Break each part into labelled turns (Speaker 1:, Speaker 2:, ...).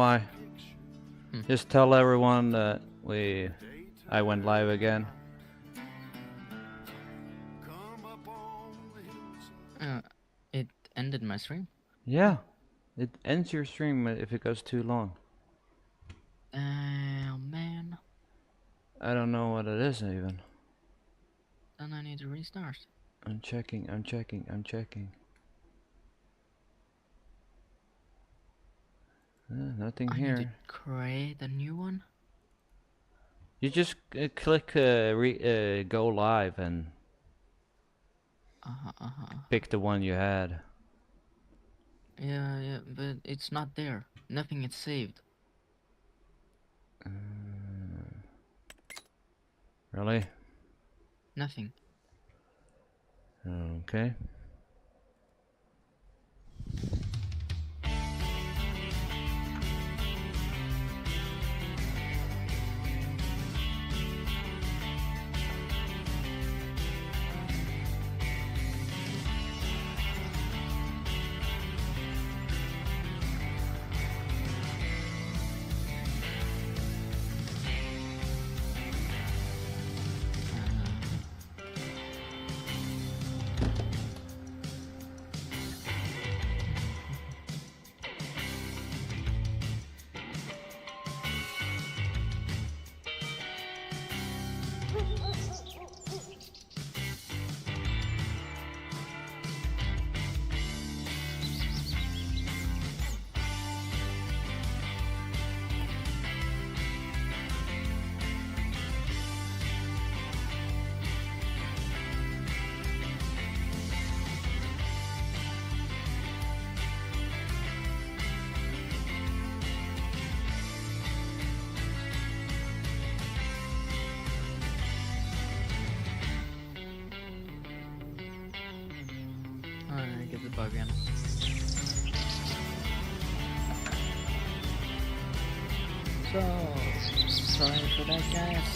Speaker 1: why. Just tell everyone that I went live again.
Speaker 2: It ended my stream.
Speaker 1: Yeah, it ends your stream if it goes too long.
Speaker 2: Oh man.
Speaker 1: I don't know what it is even.
Speaker 2: Then I need to restart.
Speaker 1: I'm checking. Nothing
Speaker 2: I
Speaker 1: here.
Speaker 2: need to create a new one.
Speaker 1: You just click go live and pick the one you had.
Speaker 2: Yeah, but it's not there. Nothing is saved.
Speaker 1: Really?
Speaker 2: Nothing.
Speaker 1: Okay.
Speaker 2: Alright, get the bug in. So, sorry for that, guys.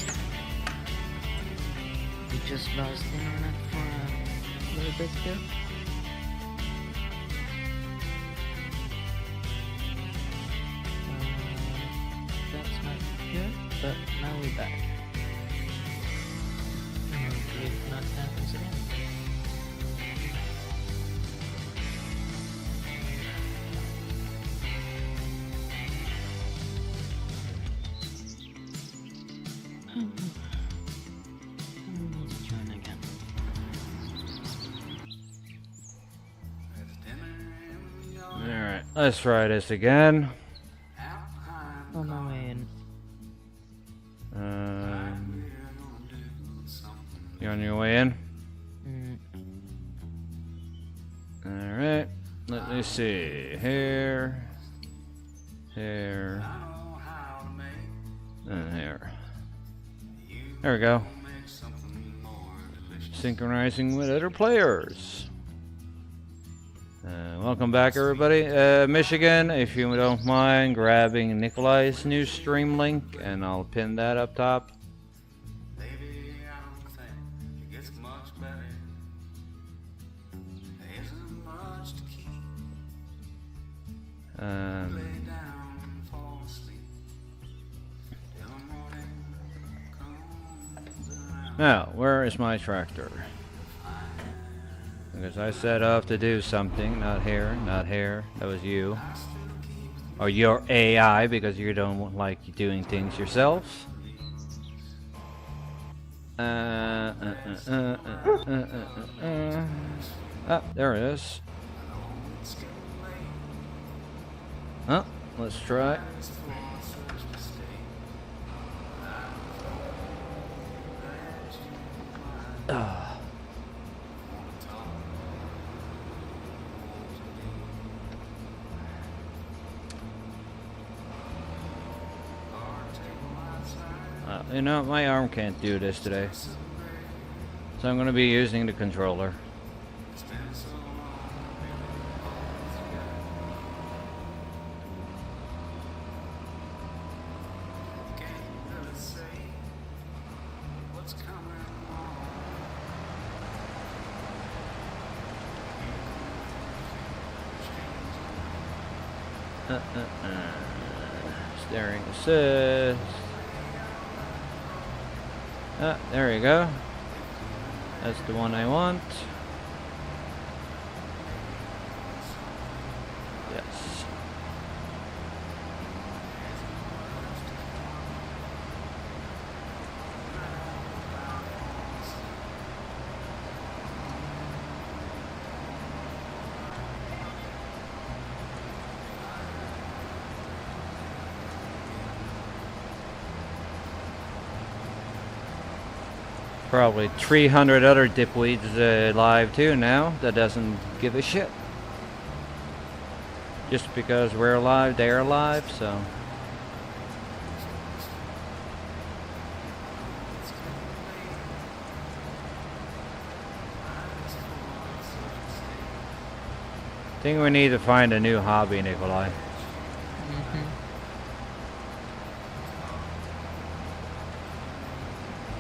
Speaker 2: We just lost internet for a little bit there. That's not good, but now we're back. Hopefully it not happens again. Let's join again.
Speaker 1: Alright, let's try this again.
Speaker 2: On my way in.
Speaker 1: You on your way in?
Speaker 2: Mm.
Speaker 1: Alright, let me see. Here, and here. There we go. Synchronizing with other players. Welcome back, everybody. Michigan, if you don't mind grabbing Nikolai's new stream link, and I'll pin that up top. Now, where is my tractor? Because I set off to do something. Not here, not here. That was you. Or your AI, because you don't like doing things yourself. Ah, there it is. Oh, let's try. You know, my arm can't do this today. So I'm going to be using the controller. steering assist. Ah, there you go. That's the one I want. Yes. Probably 300 other dipweeds live too now that doesn't give a shit. Just because we're alive, they're alive, so. I think we need to find a new hobby, Nikolai.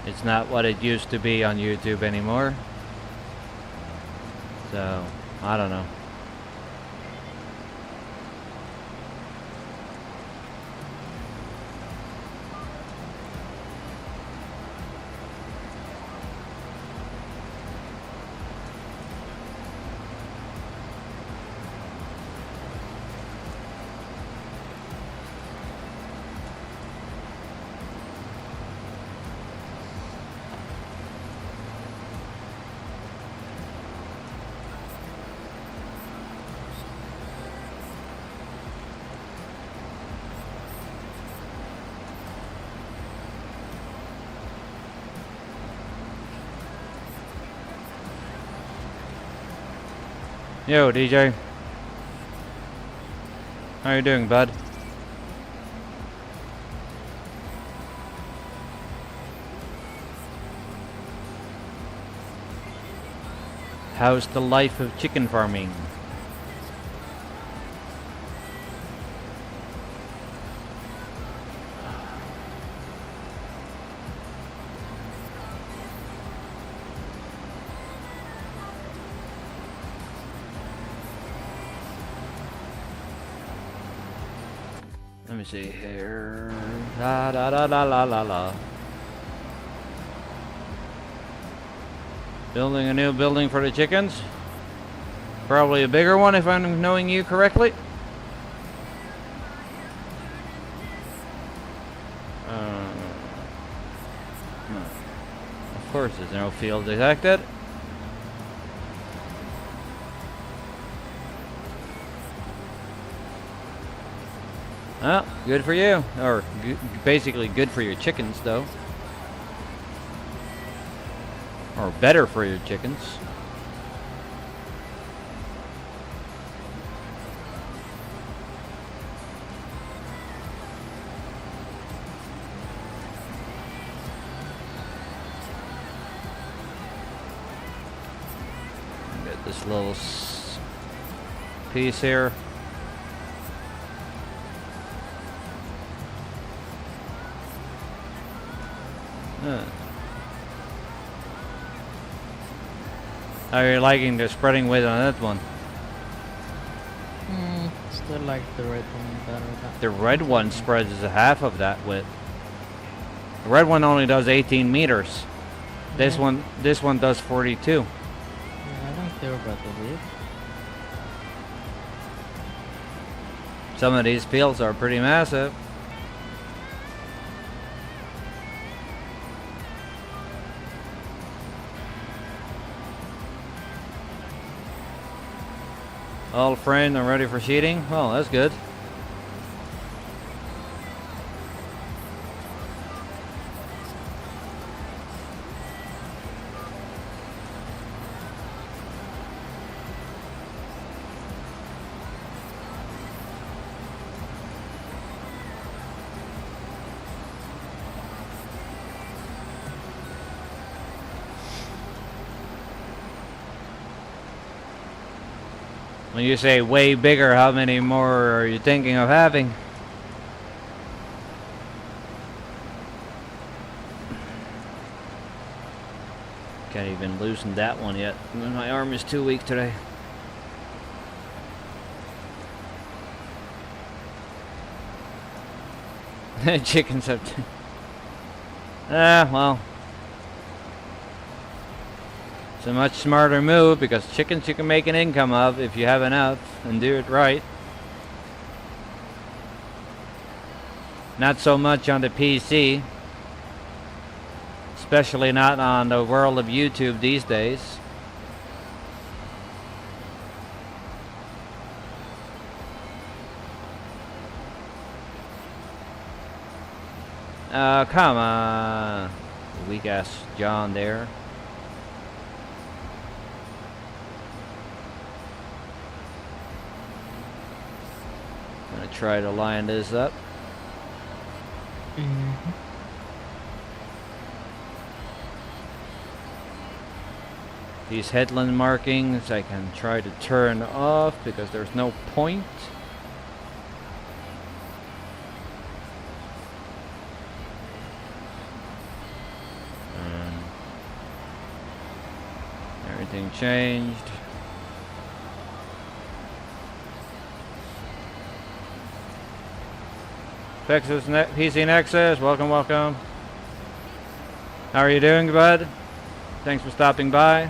Speaker 1: It's not what it used to be on YouTube anymore. So, I don't know. Yo, DJ. How you doing, bud? How's the life of chicken farming? Let me see here. La la la la la la la. Building a new building for the chickens. Probably a bigger one if I'm knowing you correctly. No. Of course there's no field detected. Well, good for you. Or basically good for your chickens, though. Or better for your chickens. Get this little piece here. How are you liking the spreading width on that one?
Speaker 2: Still like the red one better.
Speaker 1: The red one spreads as a half of that width. The red one only does 18 meters. This one does 42.
Speaker 2: Yeah, I don't care about the width.
Speaker 1: Some of these fields are pretty massive. All framed and ready for sheeting. Well, that's good. When you say way bigger, how many more are you thinking of having? Can't even loosen that one yet. My arm is too weak today. Chickens have. Well. It's a much smarter move because chickens you can make an income of if you have enough and do it right. Not so much on the PC. Especially not on the world of YouTube these days. Come on. Weak ass John there. I'm gonna try to line this up. These headland markings I can try to turn off because there's no point. Everything changed. Texas PC Nexus, welcome, welcome. How are you doing, bud? Thanks for stopping by.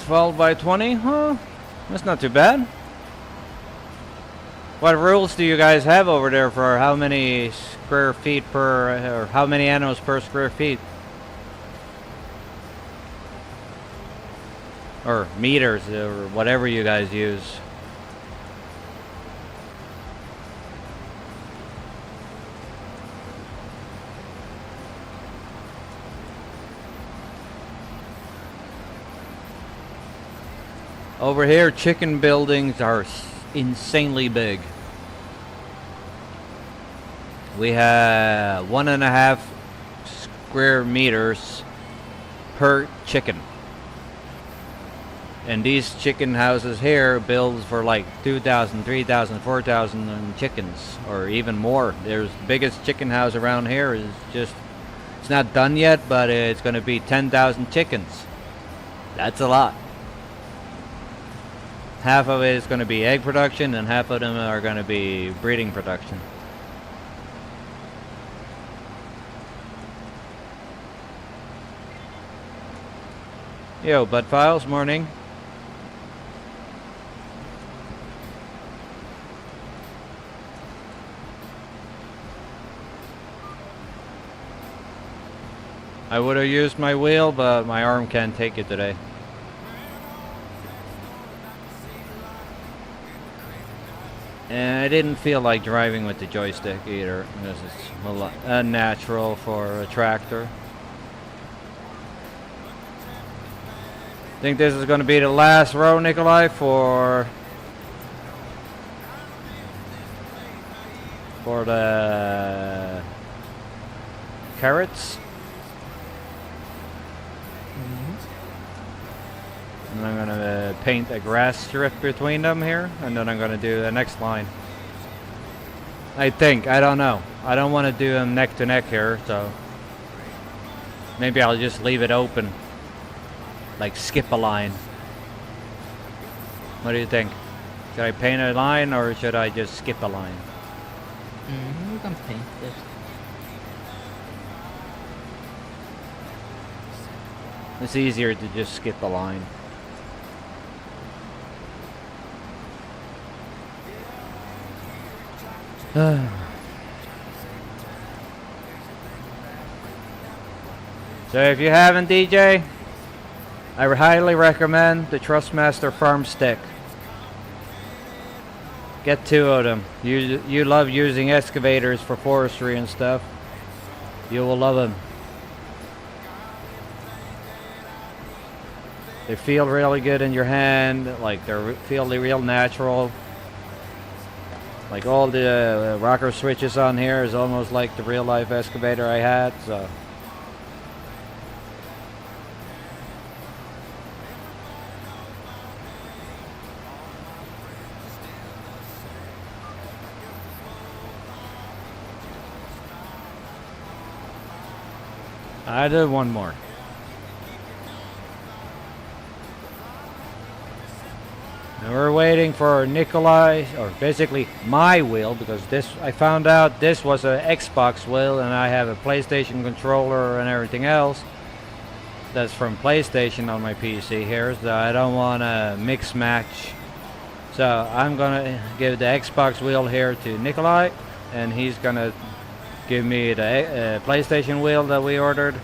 Speaker 1: $12 by $20, huh? That's not too bad. What rules do you guys have over there for how many square feet per, or how many animals per square feet? Or meters, or whatever you guys use. Over here, chicken buildings are insanely big. We have 1.5 square meters per chicken. And these chicken houses here builds for like 2,000, 3,000, 4,000 chickens, or even more. There's the biggest chicken house around here is just, it's not done yet, but it's going to be 10,000 chickens. That's a lot. Half of it is going to be egg production, and half of them are going to be breeding production. Yo, Bud Files, morning. I would have used my wheel, but my arm can't take it today. And I didn't feel like driving with the joystick either, because it's a lot unnatural for a tractor. Think this is going to be the last row, Nikolai, for the carrots. And I'm going to paint a grass strip between them here, and then I'm going to do the next line. I think, I don't know. I don't want to do them neck to neck here, so maybe I'll just leave it open. Like skip a line. What do you think? Should I paint a line or should I just skip a line?
Speaker 2: You can paint it.
Speaker 1: It's easier to just skip a line. So if you haven't, DJ, I would highly recommend the Trustmaster Farm Stick. Get 2 of them. You love using excavators for forestry and stuff. You will love them. They feel really good in your hand, like they feel real natural. Like all the rocker switches on here is almost like the real life excavator I had, so. I did one more. And we're waiting for Nikolai, or basically my wheel, because this I found out this was an Xbox wheel and I have a PlayStation controller and everything else that's from PlayStation on my PC here, so I don't want to mix match. So I'm gonna give the Xbox wheel here to Nikolai, and he's gonna give me the PlayStation wheel that we ordered.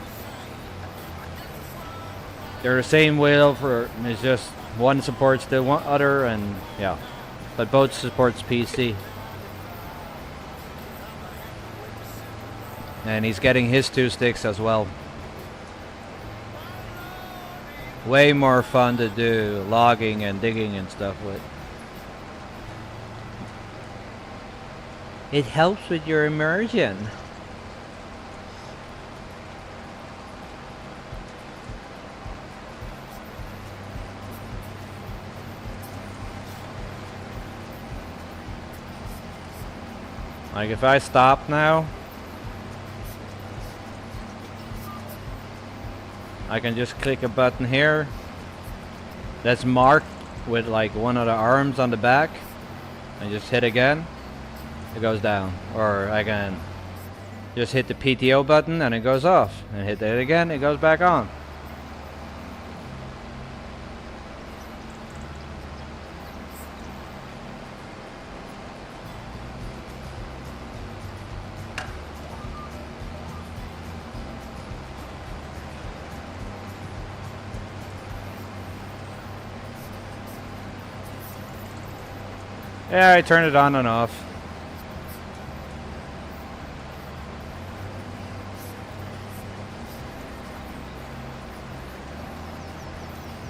Speaker 1: They're the same wheel, it's just one supports the other, and yeah, but both supports PC. And he's getting his 2 sticks as well. Way more fun to do logging and digging and stuff with. It helps with your immersion. Like if I stop now, I can just click a button here that's marked with like one of the arms on the back and just hit again, it goes down. Or I can just hit the PTO button and it goes off, and hit it again, it goes back on. Yeah, I turn it on and off.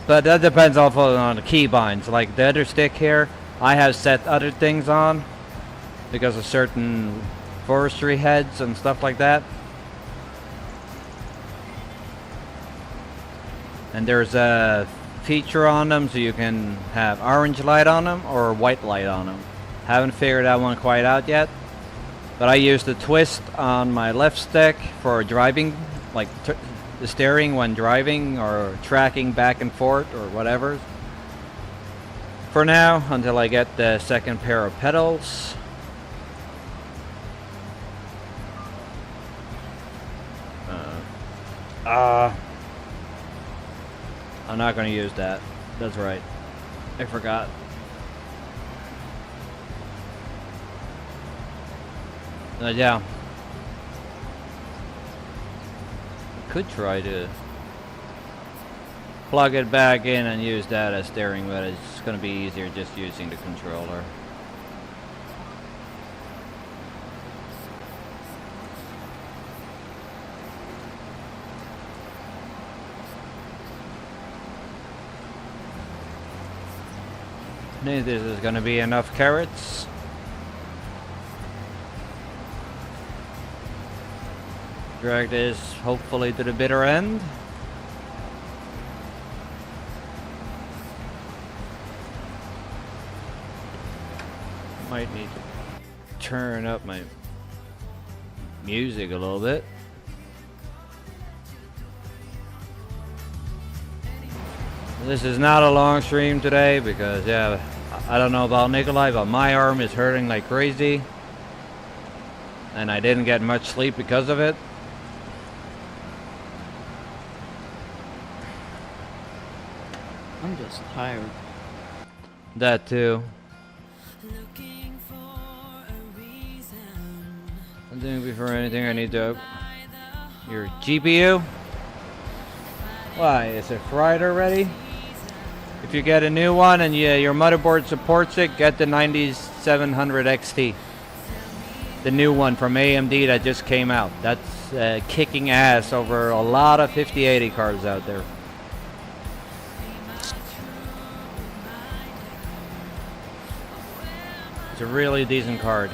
Speaker 1: But that depends also on the keybinds. Like the other stick here, I have set other things on because of certain forestry heads and stuff like that. And there's a feature on them so you can have orange light on them or white light on them. Haven't figured that one quite out yet, but I use the twist on my left stick for driving, like the steering when driving or tracking back and forth or whatever. For now, until I get the second pair of pedals. I'm not going to use that. That's right. I forgot. Yeah. I could try to plug it back in and use that as steering, but it's going to be easier just using the controller. I think this is going to be enough carrots. Drag this hopefully to the bitter end. Might need to turn up my music a little bit. This is not a long stream today because, yeah, I don't know about Nikolai, but my arm is hurting like crazy. And I didn't get much sleep because of it.
Speaker 2: I'm just tired.
Speaker 1: That too. I'm doing before anything I need to. Your GPU? Why, is it fried already? If you get a new one and your motherboard supports it, get the 9700 XT. The new one from AMD that just came out. That's kicking ass over a lot of 5080 cards out there. It's a really decent card.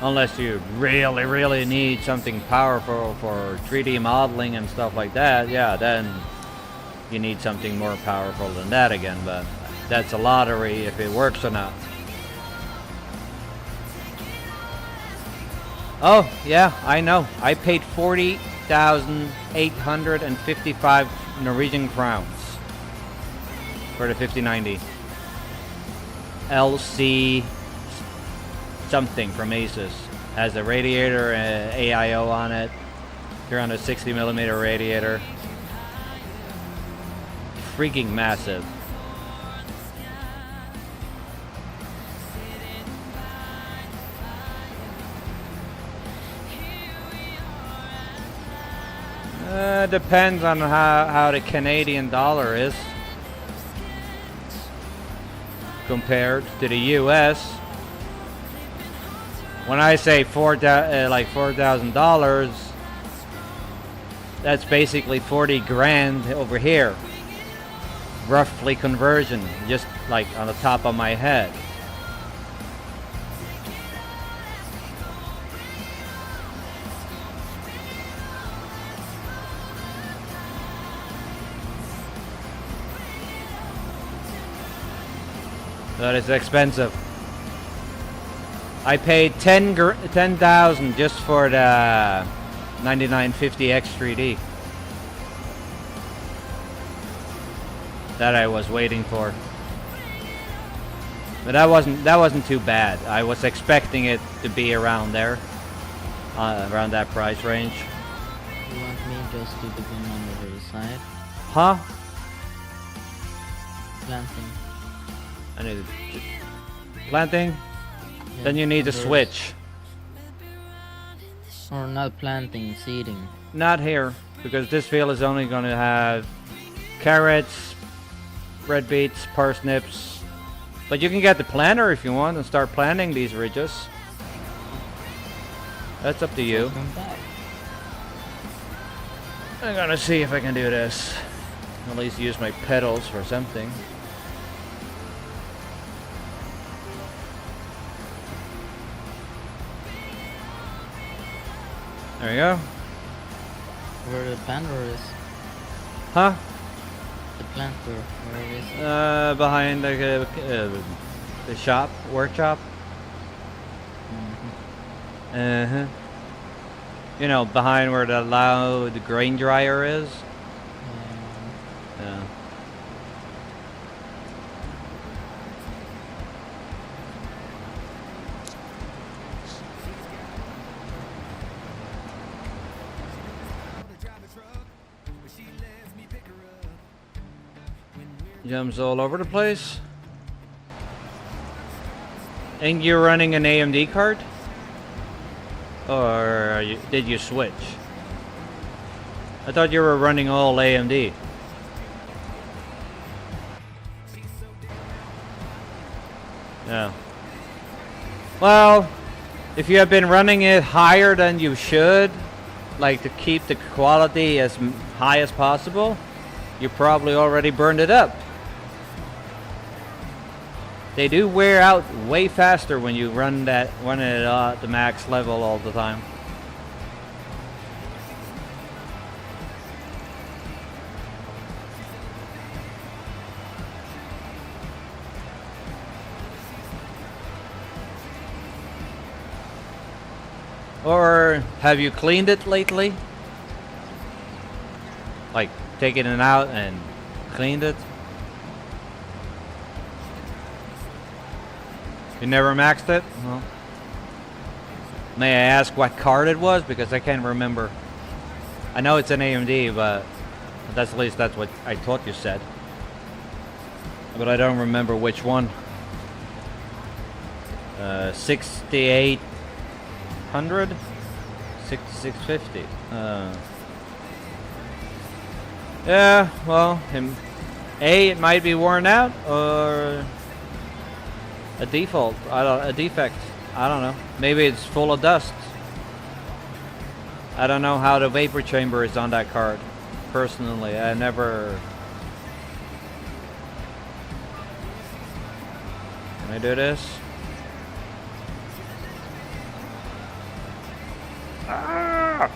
Speaker 1: Unless you really need something powerful for 3D modeling and stuff like that, yeah, then you need something more powerful than that again, but that's a lottery if it works or not. Oh, yeah, I know. I paid 40,855 Norwegian crowns for the 5090. LC something from Asus. Has a radiator, AIO on it. 360mm radiator. Freaking massive. Depends on how the Canadian dollar is compared to the US. When I say like $4,000, that's basically 40 grand over here. Roughly conversion, just like on the top of my head. That is expensive. I paid 10,000 just for the 9950 X3D that I was waiting for. But that wasn't too bad. I was expecting it to be around there, around that price range.
Speaker 2: You want me just to do the one over the side?
Speaker 1: Huh?
Speaker 2: Planting.
Speaker 1: I need to planting.
Speaker 2: Yeah,
Speaker 1: Then you need to
Speaker 2: reverse.
Speaker 1: switch.
Speaker 2: Or not planting, seeding.
Speaker 1: Not here, because this field is only going to have carrots, red beets, parsnips. But you can get the planter if you want and start planting these ridges. That's up to you.
Speaker 2: Welcome back.
Speaker 1: I'm gonna see if I can do this. At least use my pedals for something. There you go.
Speaker 2: Where the planter is.
Speaker 1: Huh?
Speaker 2: The planter, where is it?
Speaker 1: Behind the shop, workshop.
Speaker 2: Mhm.
Speaker 1: You know, behind where the loud grain dryer is. Yeah. Jumps all over the place. And you're running an AMD card? Or did you switch? I thought you were running all AMD. Yeah. Well, if you have been running it higher than you should, like to keep the quality as high as possible, you probably already burned it up. They do wear out way faster when you run it at the max level all the time. Or have you cleaned it lately? Like taken it out and cleaned it? You never maxed it? Well, may I ask what card it was? Because I can't remember. I know it's an AMD, but that's at least that's what I thought you said. But I don't remember which one. 6800? 6650. Yeah, well, it might be worn out, or a defect. I don't know. Maybe it's full of dust. I don't know how the vapor chamber is on that card. Personally, I never. Can I do this? Ah!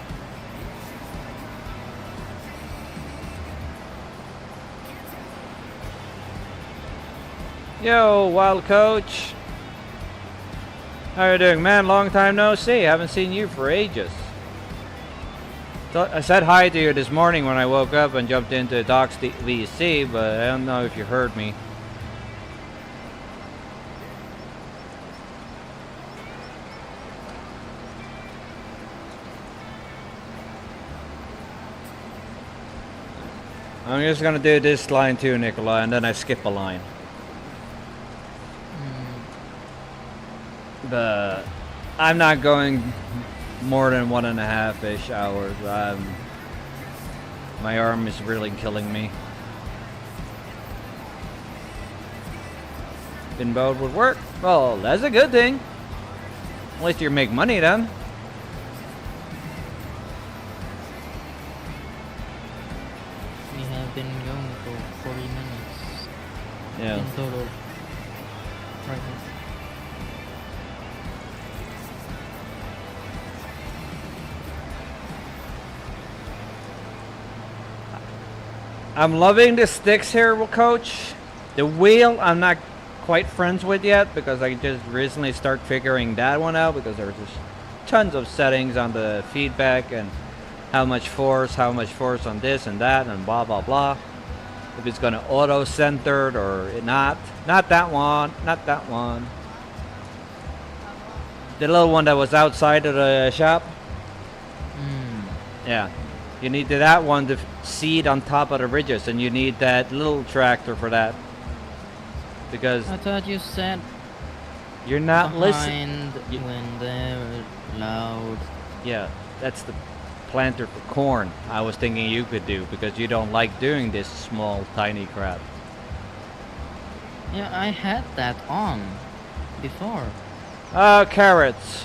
Speaker 1: Yo, wild coach. How you doing, man? Long time no see. Haven't seen you for ages. I said hi to you this morning when I woke up and jumped into Doc's VC, but I don't know if you heard me. I'm just gonna do this line too, Nikolai, and then I skip a line. But I'm not going more than 1.5-ish hours. My arm is really killing me. Inbound would work. Well, that's a good thing. At least you make money then.
Speaker 2: We have been going for 40 minutes in total. Right now.
Speaker 1: I'm loving the sticks here, Coach. The wheel, I'm not quite friends with yet because I just recently start figuring that one out because there's just tons of settings on the feedback and how much force on this and that and blah blah blah. If it's gonna auto centered or not. Not that one. Not that one. The little one that was outside of the shop. Yeah. You need that one to seed on top of the ridges, and you need that little tractor for that. Because
Speaker 2: I thought you said
Speaker 1: you're not listening.
Speaker 2: When they're loud.
Speaker 1: Yeah, that's the planter for corn. I was thinking you could do because you don't like doing this small, tiny crap.
Speaker 2: Yeah, I had that on before.
Speaker 1: Carrots.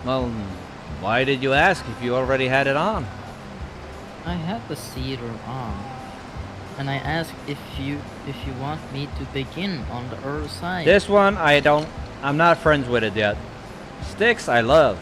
Speaker 1: Well, why did you ask if you already had it on?
Speaker 2: I had the seeder on, and I asked if you want me to begin on the other side.
Speaker 1: This one, I'm not friends with it yet. Sticks, I love.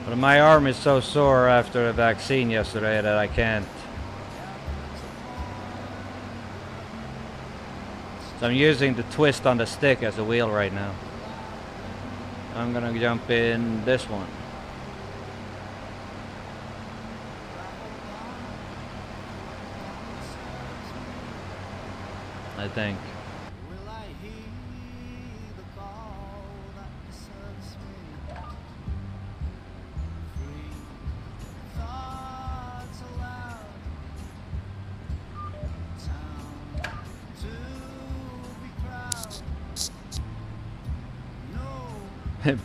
Speaker 1: But my arm is so sore after the vaccine yesterday that I can't. So I'm using the twist on the stick as a wheel right now. I'm gonna jump in this one. I think.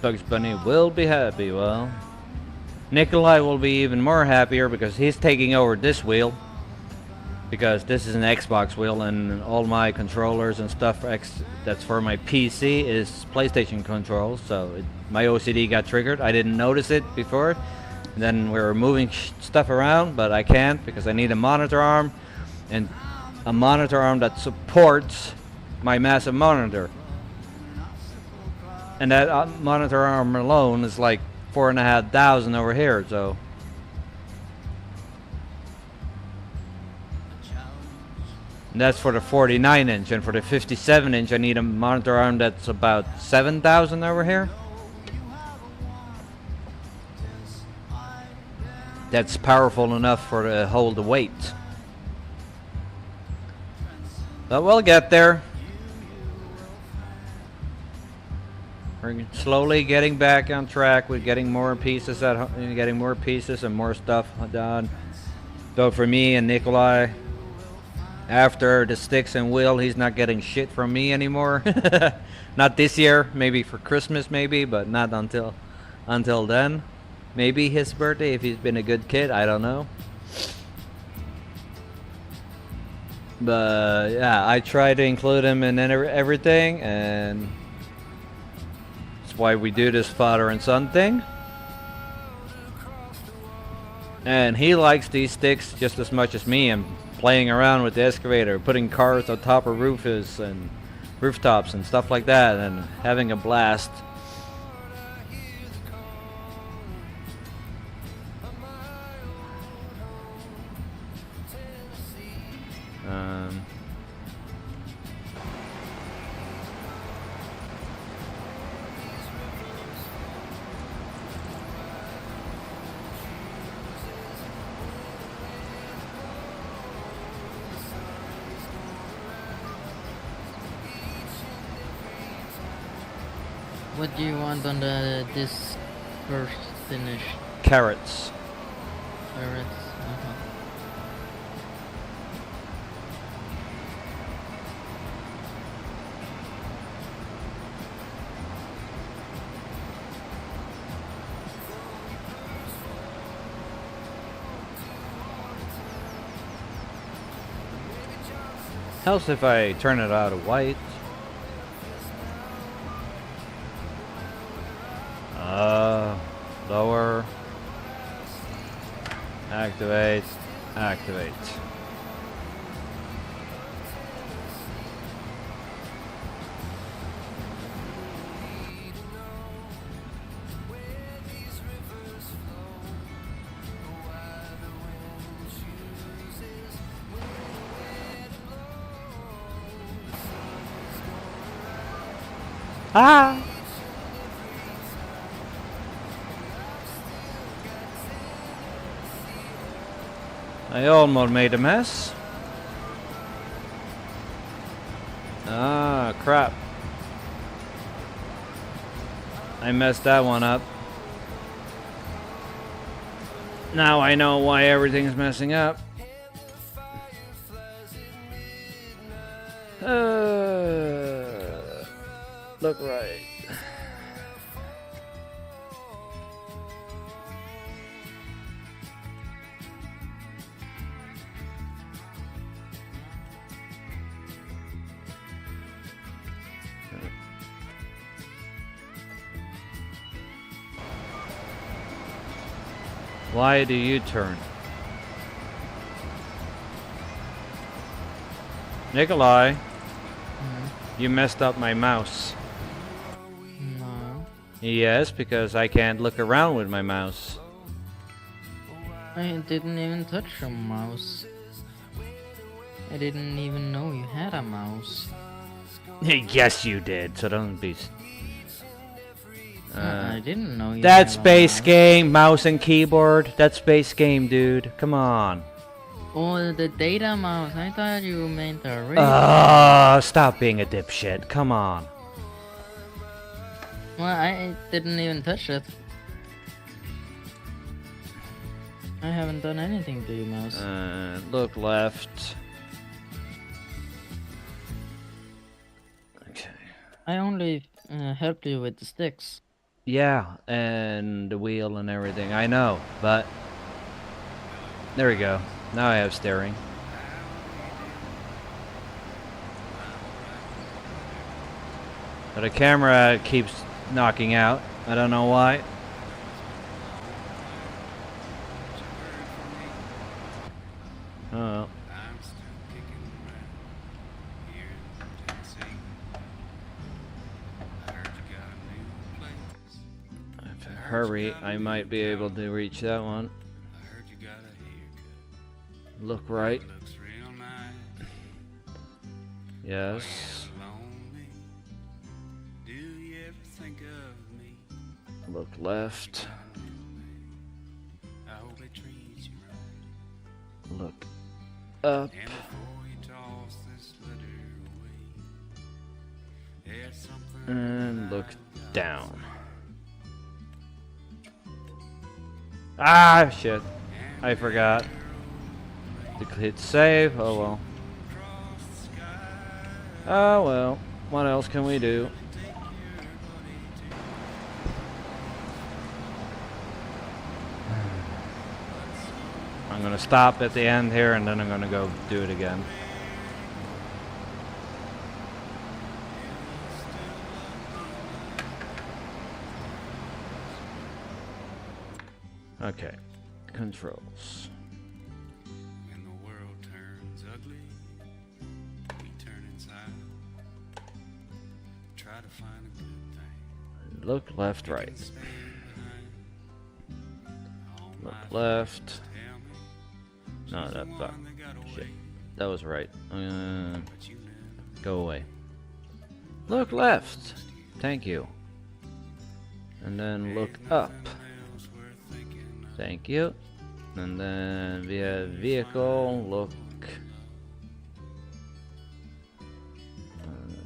Speaker 1: Bugs Bunny will be happy. Well, Nikolai will be even more happier because he's taking over this wheel. Because this is an Xbox wheel and all my controllers and stuff that's for my PC is PlayStation controls. So my OCD got triggered. I didn't notice it before. And then we were moving stuff around, but I can't because I need a monitor arm and a monitor arm that supports my massive monitor. And that monitor arm alone is like 4,500 over here, so. And that's for the 49-inch, and for the 57-inch, I need a monitor arm that's about 7,000 over here. That's powerful enough for to hold the weight. But we'll get there. We're slowly getting back on track with getting more pieces getting more pieces and more stuff done. So for me and Nikolai, after the sticks and wheel, he's not getting shit from me anymore. Not this year, maybe for Christmas maybe, but not until then. Maybe his birthday if he's been a good kid, I don't know. But yeah, I try to include him in everything, and that's why we do this father and son thing. And he likes these sticks just as much as me, and playing around with the excavator, putting cars on top of roofs and rooftops and stuff like that, and having a blast. Um,
Speaker 2: What do you want on this first finish?
Speaker 1: Carrots.
Speaker 2: Carrots. Uh-huh.
Speaker 1: Helps if I turn it out of white. Lower. Activate. Activate. Ah! I almost made a mess. Ah, crap. I messed that one up. Now I know why everything's messing up. Look right. Why do you turn? Nikolai, you messed up my mouse.
Speaker 2: No.
Speaker 1: Yes, because I can't look around with my mouse.
Speaker 2: I didn't even touch your mouse. I didn't even know you had a mouse.
Speaker 1: Yes, you did, so don't be...
Speaker 2: I didn't know you
Speaker 1: That's
Speaker 2: had a
Speaker 1: base
Speaker 2: mouse.
Speaker 1: game, mouse and keyboard. That's base game, dude. Come on.
Speaker 2: Oh, the data mouse. I thought you meant the real.
Speaker 1: Stop being a dipshit. Come on.
Speaker 2: Well, I didn't even touch it. I haven't done anything to your mouse.
Speaker 1: Look left. Okay.
Speaker 2: I only helped you with the sticks.
Speaker 1: Yeah, and the wheel and everything. I know, but... There we go. Now I have steering. But the camera keeps knocking out. I don't know why. Oh. If I hurry, I might be able to reach that one. Look right. Yes. Look left. Look up. And look down. Ah, shit. I forgot to hit save. Oh well. Oh well. What else can we do? I'm gonna stop at the end here and then I'm gonna go do it again. Okay. controls.
Speaker 3: When the world turns ugly, we turn inside. Try to find a good thing.
Speaker 1: Look left, right.
Speaker 3: Can stand behind. All my
Speaker 1: Look left.
Speaker 3: friends tell me
Speaker 1: No,
Speaker 3: she's
Speaker 1: that,
Speaker 3: the
Speaker 1: that,
Speaker 3: one that got
Speaker 1: shit.
Speaker 3: away,
Speaker 1: That was right.
Speaker 3: but you never
Speaker 1: Go away. Look left. Thank you. And then look up.
Speaker 3: else worth thinking of.
Speaker 1: Thank you. And then via vehicle, look.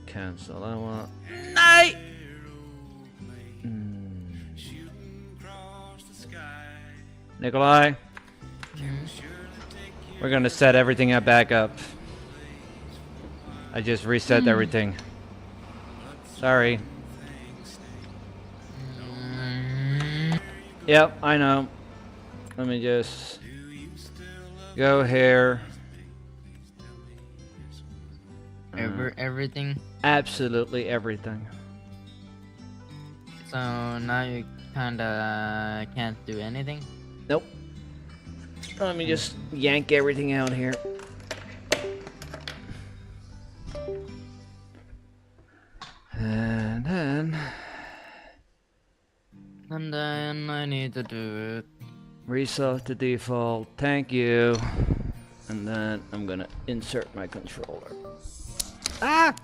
Speaker 1: Cancel that one. Night!
Speaker 3: Shooting across the sky.
Speaker 1: Nikolai,
Speaker 3: Surely take you
Speaker 1: we're gonna set everything up back up. I just reset everything. Sorry. Yep, I know. Let me just go here.
Speaker 2: Everything.
Speaker 1: Absolutely everything.
Speaker 2: So now you kinda can't do anything.
Speaker 1: Nope. Let me just yank everything out here. And then
Speaker 2: And then I need to do it.
Speaker 1: reset to default. Thank you. And then I'm gonna insert my controller. Ah!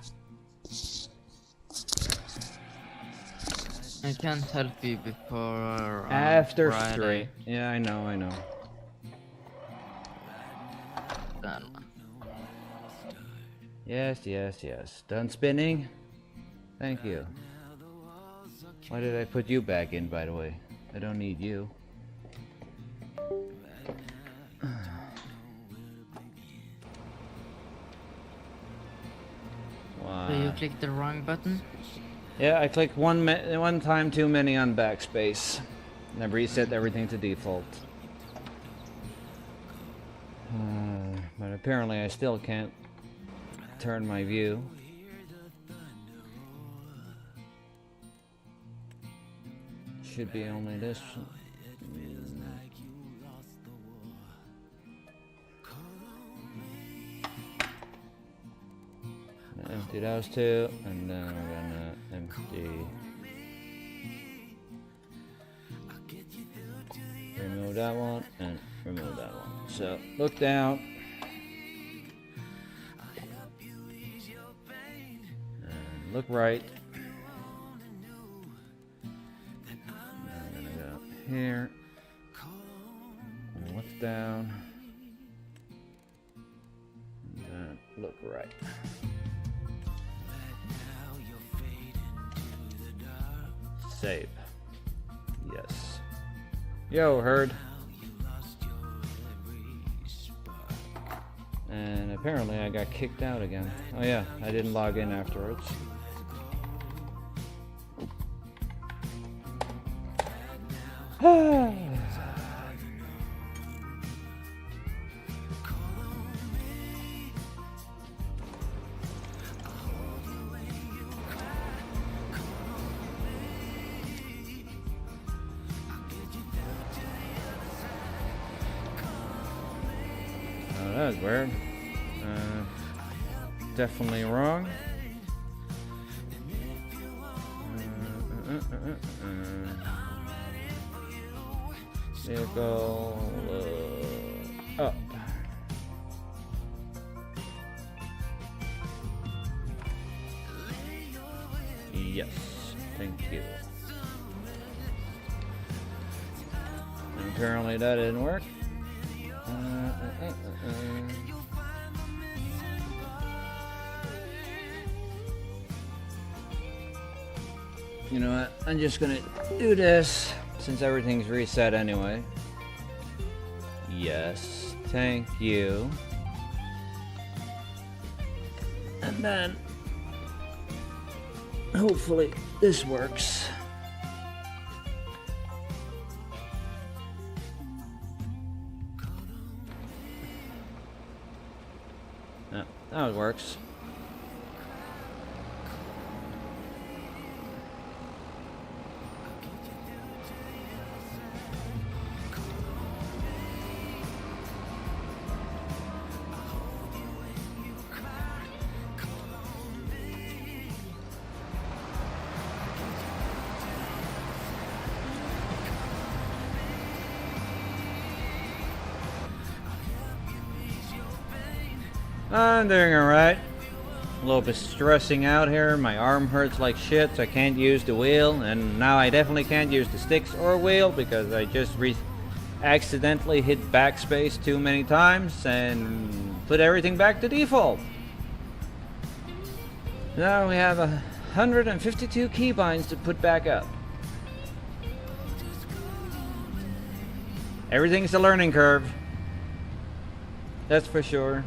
Speaker 2: I can't help you before
Speaker 1: After
Speaker 2: Friday.
Speaker 1: 3. Yeah, I know, I know.
Speaker 2: Done.
Speaker 1: Yes, yes, yes. Done spinning? Thank you. Why did I put you back in, by the way? I don't need you.
Speaker 2: So you
Speaker 1: Wow.
Speaker 2: clicked the wrong button?
Speaker 1: Yeah, I clicked one time too many on backspace. And I reset everything to default. But apparently I still can't turn my view. Should be only this. Empty those two, and then I'm gonna empty. Remove that one and remove that one. So look down. And look right. I'm gonna go here. And look down. And then look right. Save. Yes. Yo, Herd. And apparently I got kicked out again. Oh yeah, I didn't log in afterwards. Oh, that was weird. Definitely wrong. Vehicle up. Yes, thank you. And apparently that didn't work. You know what? I'm just gonna do this since everything's reset anyway. Yes, thank you. And then hopefully this works. Yeah, that works. I'm doing alright. A little bit stressing out here. My arm hurts like shit, so I can't use the wheel. And now I definitely can't use the sticks or wheel because I just accidentally hit backspace too many times and put everything back to default. Now we have 152 keybinds to put back up. Everything's a learning curve. That's for sure.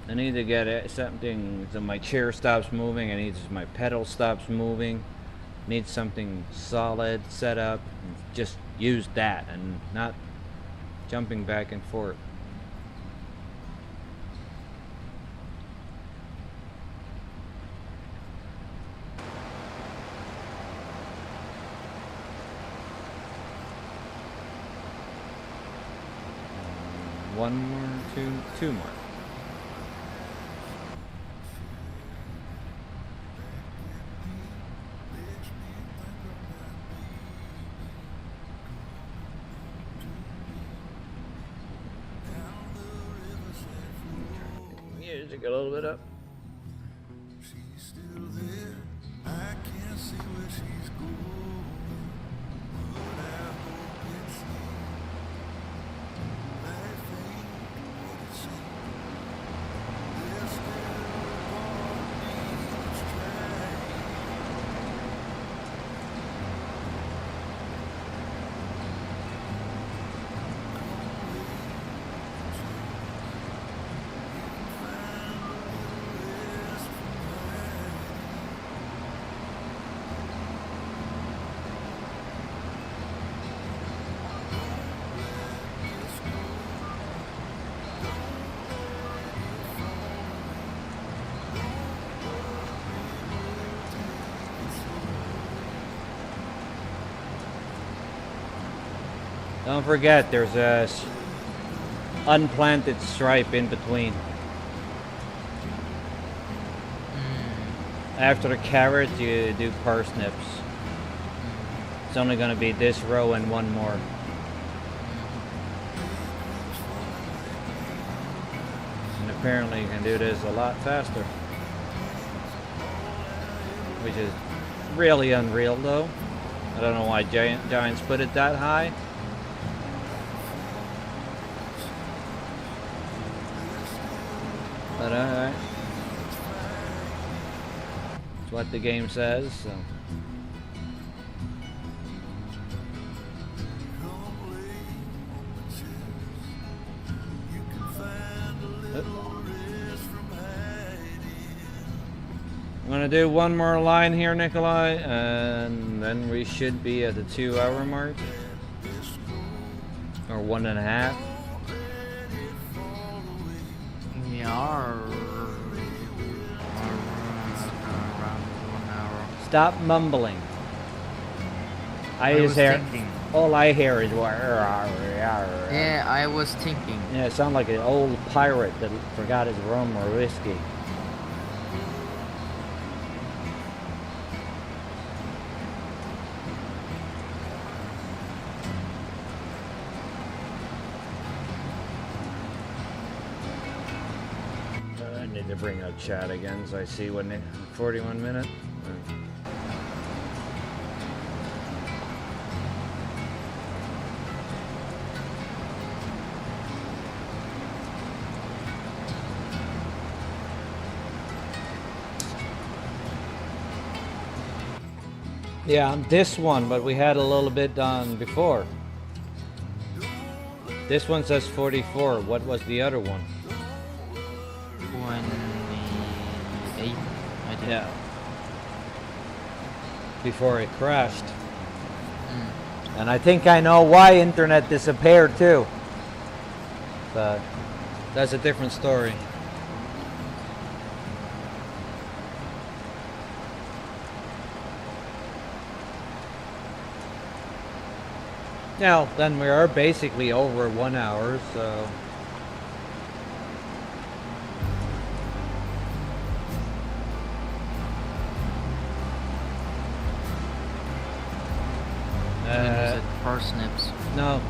Speaker 1: I need to get something so my chair stops moving. I need my pedal stops moving. Need something solid set up. Just use that and not jumping back and forth. One more, two more. Music a little bit up.
Speaker 3: She's still there. I can't see where she's going. But I hope it's here. Life ain't what it seems. There's still a part of me that's trying.
Speaker 1: Don't forget, there's a unplanted stripe in between. After the carrot, you do parsnips. It's only gonna be this row and one more. And apparently you can do this a lot faster. Which is really unreal though. I don't know why Giants put it that high. But alright. That's what the game says, so. I'm gonna do one more line here, Nikolai, and then we should be at the 2-hour mark. Or 1.5.
Speaker 2: We are around 1 hour.
Speaker 1: Stop mumbling.
Speaker 2: I was thinking.
Speaker 1: All I hear is
Speaker 2: Yeah, I was thinking.
Speaker 1: Yeah, it sounds like an old pirate that forgot his rum or whiskey. I need to bring up chat again so I see when 41 minutes. Yeah, this one, but we had a little bit done before. This one says 44. What was the other one?
Speaker 2: 28, I think.
Speaker 1: Yeah. Before it crashed. And I think I know why internet disappeared too. But that's a different story. Now, then we are basically over 1 hour, so...
Speaker 2: When you said parsnips.
Speaker 1: No.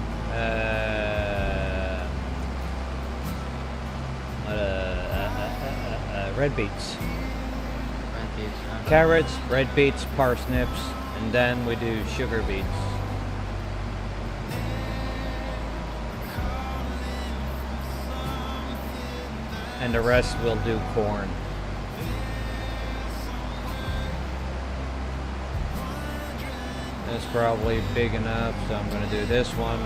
Speaker 1: Red beets.
Speaker 2: Red beets.
Speaker 1: Carrots, red beets, parsnips, and then we do sugar beets. And the rest we'll do corn. That's probably big enough, so I'm gonna do this one.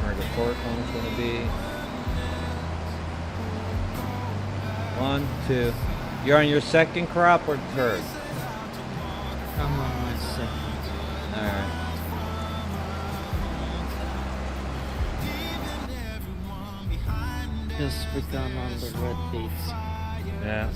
Speaker 1: Where the fourth one's gonna be. 1, 2. You're on your second crop or third?
Speaker 2: I'm on my second.
Speaker 1: Alright.
Speaker 2: Just begun on the red beets.
Speaker 1: Yeah.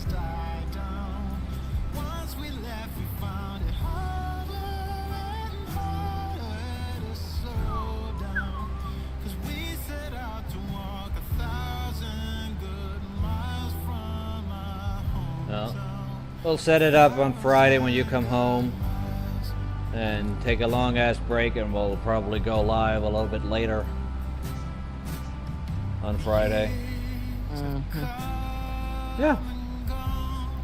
Speaker 1: Well, we'll set it up on Friday when you come home and take a long ass break, and we'll probably go live a little bit later on Friday. Yeah.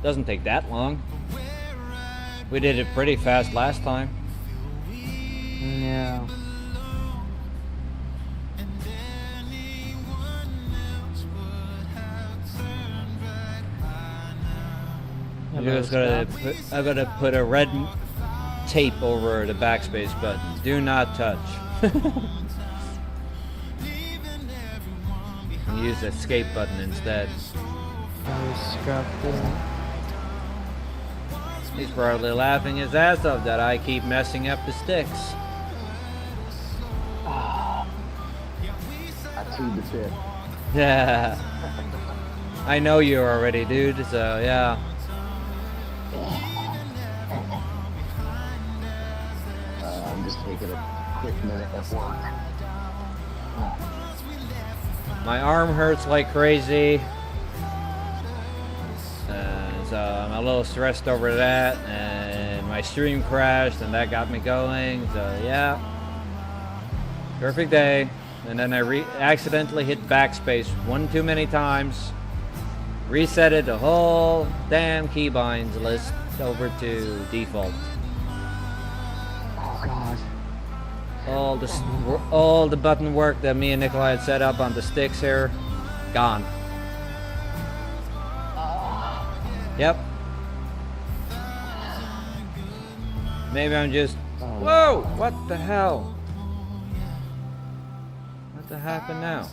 Speaker 1: Doesn't take that long. We did it pretty fast last time.
Speaker 2: Yeah.
Speaker 1: I'm gonna put a red tape over the backspace button. Do not touch. And use the escape button instead.
Speaker 2: I scrapped it.
Speaker 1: He's probably laughing his ass off that I keep messing up the sticks.
Speaker 4: I chewed the tip.
Speaker 1: Yeah. I know you already, dude, so yeah.
Speaker 4: I'm just taking a quick minute at work.
Speaker 1: My arm hurts like crazy. So I'm a little stressed over that, and my stream crashed and that got me going, so yeah. Perfect day. And then I accidentally hit backspace one too many times. Resetted the whole damn keybinds list over to default.
Speaker 4: Oh god.
Speaker 1: All the button work that me and Nikolai had set up on the sticks here, gone. Yep. Maybe I'm just... Whoa! What the hell? What the happened now?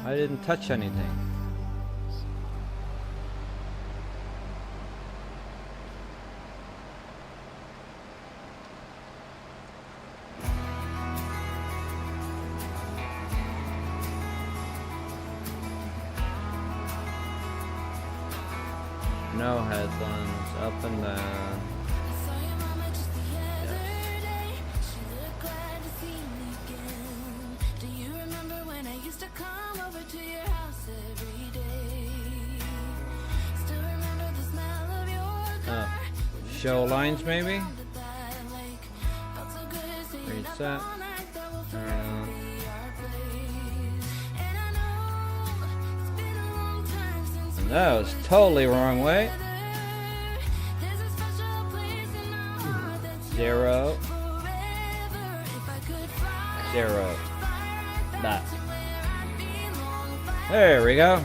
Speaker 1: I didn't touch anything. No headphones, up and down. Show lines maybe? Reset. Turn on. And that was totally wrong way. 0. 0. That. There we go.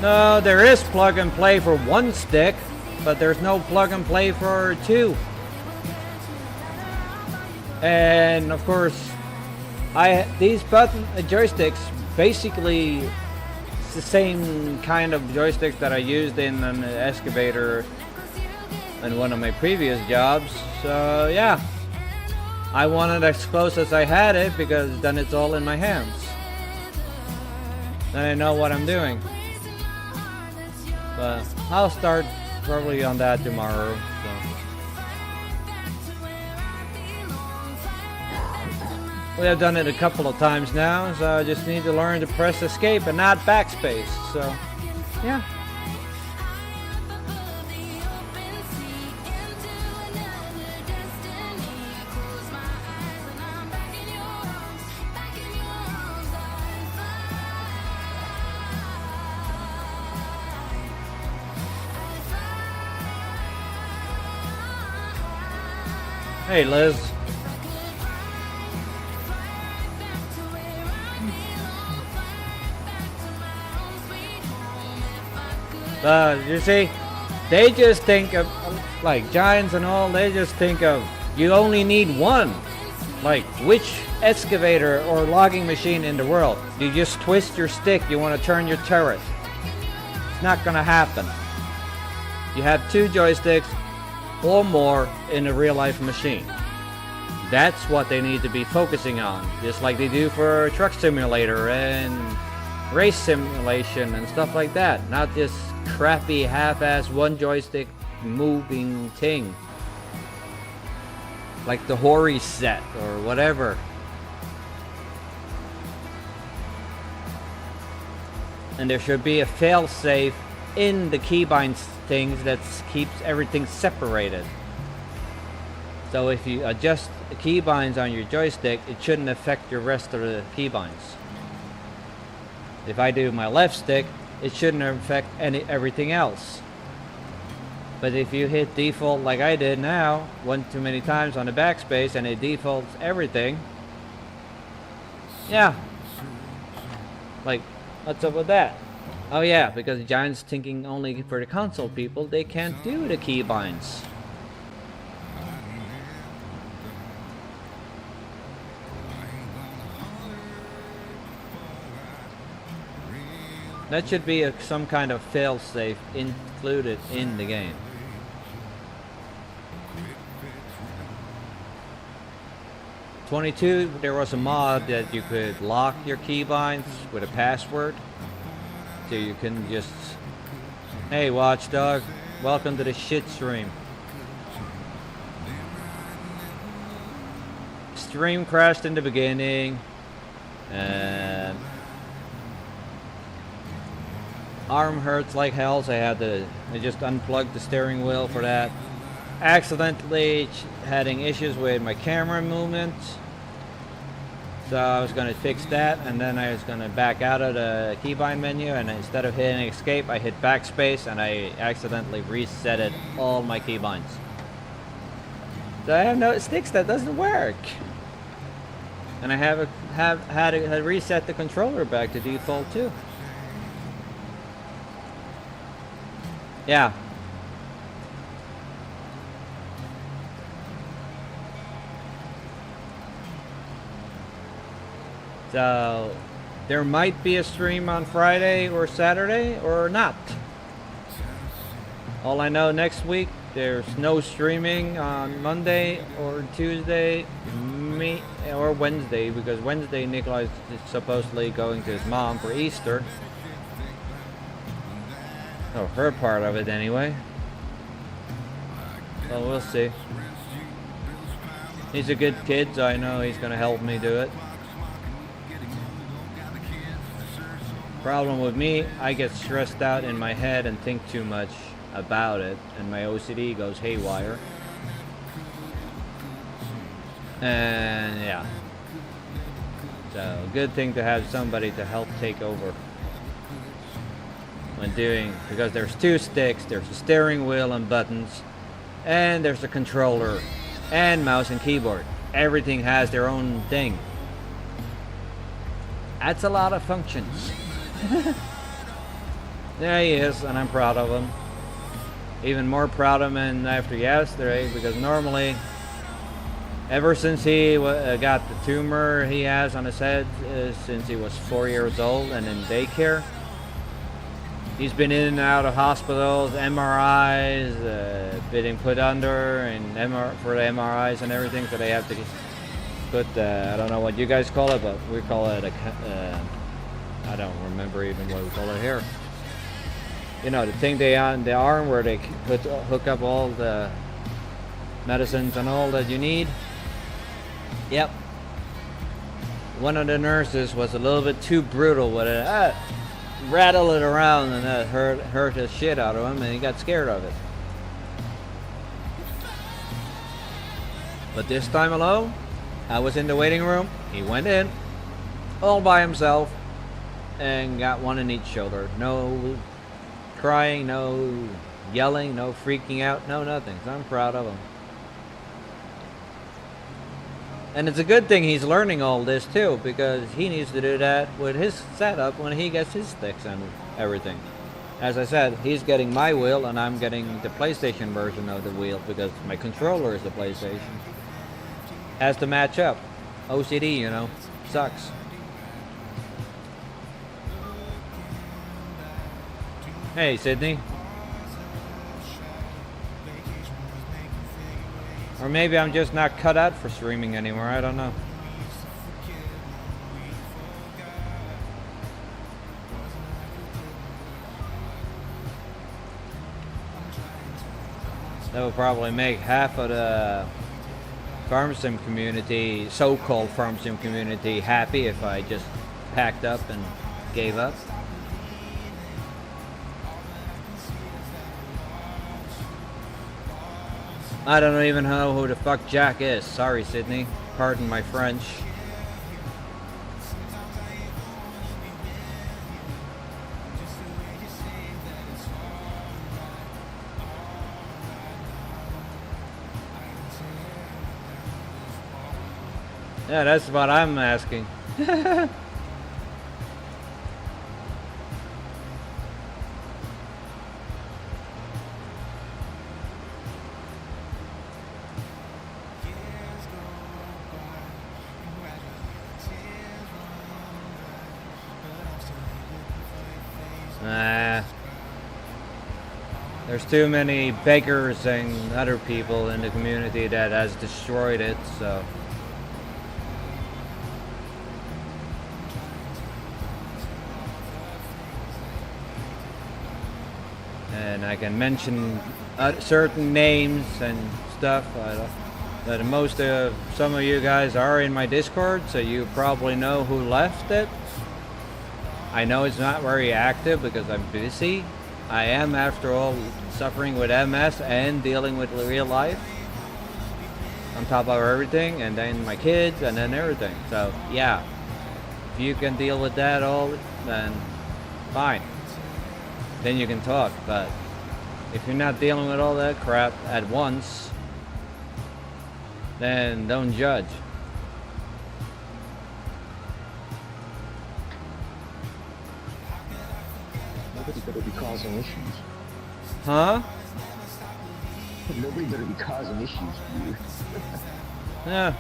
Speaker 1: No, there is plug and play for one stick, but there's no plug and play for 2. And of course, these joysticks basically it's the same kind of joysticks that I used in an excavator in one of my previous jobs. So yeah, I wanted as close as I had it because then it's all in my hands. then I know what I'm doing. But I'll start probably on that tomorrow. So. We have done it a couple of times now, so I just need to learn to press escape and not backspace. So, yeah. Hey, Liz. You see, they just think of, like, Giants and all, they just think of, you only need one. Like, which excavator or logging machine in the world? You just twist your stick, you want to turn your turret. It's not gonna happen. You have 2 joysticks or more in a real life machine. That's what they need to be focusing on, just like they do for Truck Simulator and race simulation and stuff like that. Not this crappy half-ass one joystick moving thing like the Hori set or whatever. And there should be a fail-safe in the keybinds things that keeps everything separated. So if you adjust the keybinds on your joystick, it shouldn't affect your rest of the keybinds. If I do my left stick, it shouldn't affect everything else. But if you hit default like I did now, one too many times on the backspace and it defaults everything, yeah. Like, what's up with that? Oh yeah, because Giants thinking only for the console people, they can't do the keybinds. That should be some kind of fail-safe included in the game. '22, there was a mod that you could lock your keybinds with a password. So you can just, hey Watchdog, welcome to the shit stream. Stream crashed in the beginning, and arm hurts like hell, so I just unplugged the steering wheel for that. Accidentally having issues with my camera movement, so I was going to fix that, and then I was going to back out of the keybind menu, and instead of hitting escape, I hit backspace, and I accidentally resetted all my keybinds. So I have no sticks that doesn't work, and I have had to reset the controller back to default too. Yeah. So there might be a stream on Friday or Saturday or not. All I know, next week there's no streaming on Monday or Tuesday or Wednesday, because Wednesday Nikolai is supposedly going to his mom for Easter. Oh, her part of it anyway. Well, we'll see. He's a good kid, so I know he's gonna help me do it. Problem with me, I get stressed out in my head and think too much about it, and my OCD goes haywire. And yeah. So, good thing to have somebody to help take over when doing, because there's 2 sticks, there's a steering wheel and buttons, and there's a controller and mouse and keyboard. Everything has their own thing. That's a lot of functions. There he is, and I'm proud of him. Even more proud of him after yesterday, because normally, ever since he got the tumor he has on his head, since he was 4 years old and in daycare, he's been in and out of hospitals, MRIs, being put under, and for the MRIs and everything, so they have to put, I don't know what you guys call it, but we call it a I don't remember even what we call it here. You know, the thing they on the arm where they hook up all the medicines and all that you need. Yep. One of the nurses was a little bit too brutal with it. Rattle it around, and that hurt the shit out of him, and he got scared of it. But this time alone, I was in the waiting room. He went in all by himself and got one in each shoulder. No crying, no yelling, no freaking out, no nothing. So I'm proud of him. And it's a good thing he's learning all this too, because he needs to do that with his setup when he gets his sticks and everything. As I said, he's getting my wheel and I'm getting the PlayStation version of the wheel because my controller is the PlayStation. Has to match up. OCD, you know, sucks. Hey, Sydney. Or maybe I'm just not cut out for streaming anymore, I don't know. That would probably make half of the farm sim community, so-called farm sim community, happy if I just packed up and gave up. I don't even know who the fuck Jack is. Sorry, Sydney. Pardon my French. Yeah, that's what I'm asking. There's too many beggars and other people in the community that has destroyed it, so. And I can mention certain names and stuff. But most of some of you guys are in my Discord, so you probably know who left it. I know it's not very active because I'm busy. I am, after all, suffering with MS and dealing with real life on top of everything, and then my kids, and then everything. So yeah, if you can deal with that all, then fine. Then you can talk. But if you're not dealing with all that crap at once, then don't judge.
Speaker 4: Nobody better be causing issues.
Speaker 1: Huh?
Speaker 4: Nobody better be causing issues for you.
Speaker 1: Yeah.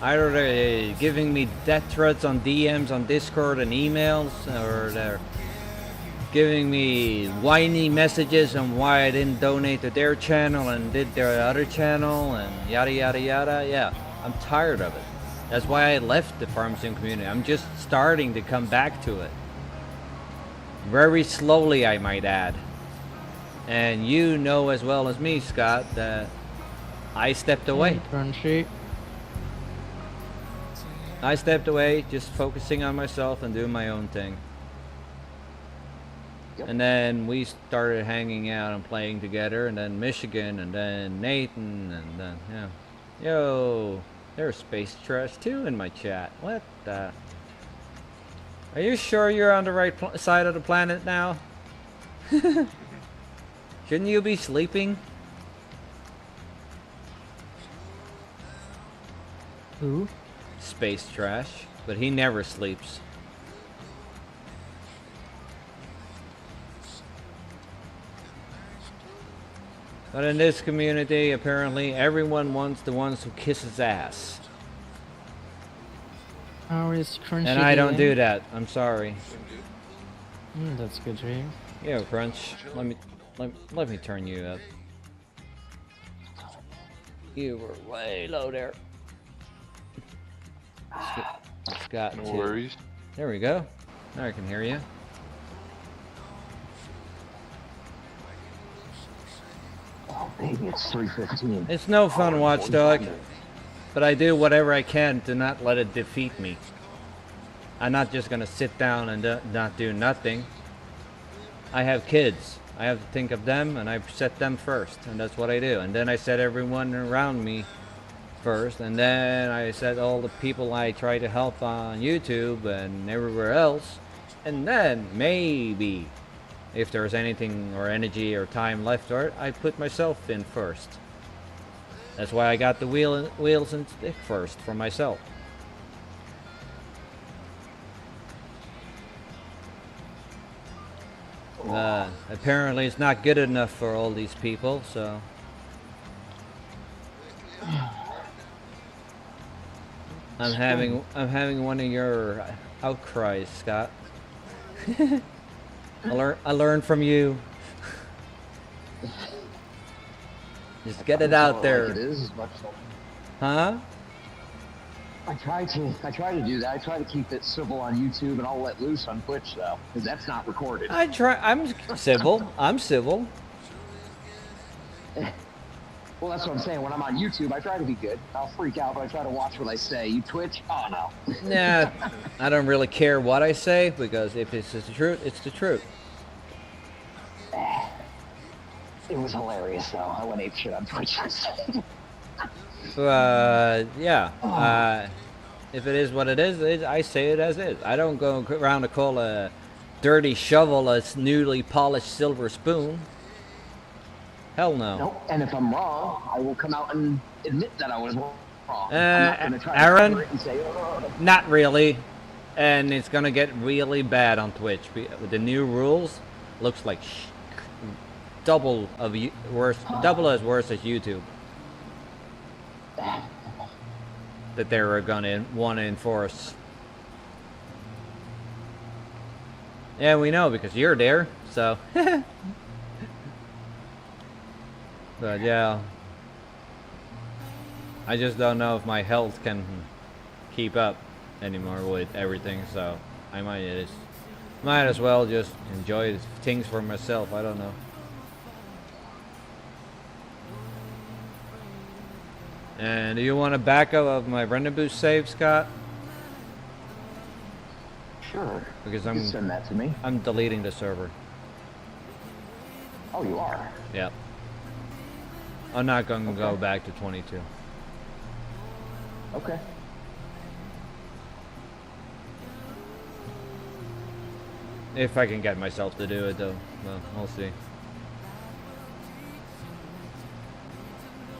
Speaker 1: Either they're giving me death threats on DMs on Discord and emails, or they're giving me whiny messages on why I didn't donate to their channel and did their other channel and yada yada yada. Yeah, I'm tired of it. That's why I left the farm sim community. I'm just starting to come back to it. Very slowly, I might add. And you know as well as me, Scott, that I stepped away. I stepped away, just focusing on myself and doing my own thing.
Speaker 4: Yep.
Speaker 1: And then we started hanging out and playing together, and then Michigan, and then Nathan, and then, yeah. Yo, there's Space Trash too in my chat. What the? Are you sure you're on the right side of the planet now? Shouldn't you be sleeping?
Speaker 2: Who?
Speaker 1: Space Trash, but he never sleeps. But in this community, apparently, everyone wants the ones who kiss his ass.
Speaker 2: How is Crunchy
Speaker 1: And I don't
Speaker 2: doing?
Speaker 1: do that. I'm sorry.
Speaker 2: That's good to hear.
Speaker 1: Yo, Crunch, let me turn you up. You were way low there. Scott,
Speaker 5: No
Speaker 1: too.
Speaker 5: worries.
Speaker 1: There we go. Now I can hear you.
Speaker 4: Oh, baby, it's 3:15.
Speaker 1: It's no fun, Watchdog, but I do whatever I can to not let it defeat me. I'm not just gonna sit down and not do nothing. I have kids. I have to think of them, and I set them first, and that's what I do. And then I set everyone around me first, and then I set all the people I try to help on YouTube and everywhere else, and then maybe if there's anything or energy or time left for it, I put myself in first. That's why I got the wheels and stick first for myself. Apparently it's not good enough for all these people, so I'm having one of your outcries, Scott. I learned from you. Just get it out there.
Speaker 4: It is as much as
Speaker 1: Huh?
Speaker 4: I try to do that. I try to keep it civil on YouTube, and I'll let loose on Twitch though, because that's not recorded.
Speaker 1: I'm civil. I'm civil.
Speaker 4: Well, that's what I'm saying. When I'm on YouTube, I try to be good. I'll freak out, but I try to watch what I say. You Twitch? Oh no.
Speaker 1: Nah, I don't really care what I say, because if it's the truth, it's the truth.
Speaker 4: It was hilarious though. I went ape shit on Twitch.
Speaker 1: Yeah. If it is what it is, I say it as is. I don't go around to call a dirty shovel a newly polished silver spoon. Hell no.
Speaker 4: Nope. And if I'm wrong, I will come out and admit that I was wrong. I'm not gonna try
Speaker 1: Aaron?
Speaker 4: to cover it and say, oh.
Speaker 1: Not really. And it's gonna get really bad on Twitch. With the new rules, looks like double as worse as YouTube. That they were gonna want to enforce. Yeah, we know because you're there, so. But yeah, I just don't know if my health can keep up anymore with everything, so I might as well just enjoy things for myself. I don't know. And do you want a backup of my Render Boost save, Scott?
Speaker 4: Sure.
Speaker 1: Because
Speaker 4: You can send that to me.
Speaker 1: I'm deleting the server.
Speaker 4: Oh, you are?
Speaker 1: Yep. I'm not going to go back to 22.
Speaker 4: Okay.
Speaker 1: If I can get myself to do it, though. Well, we'll see.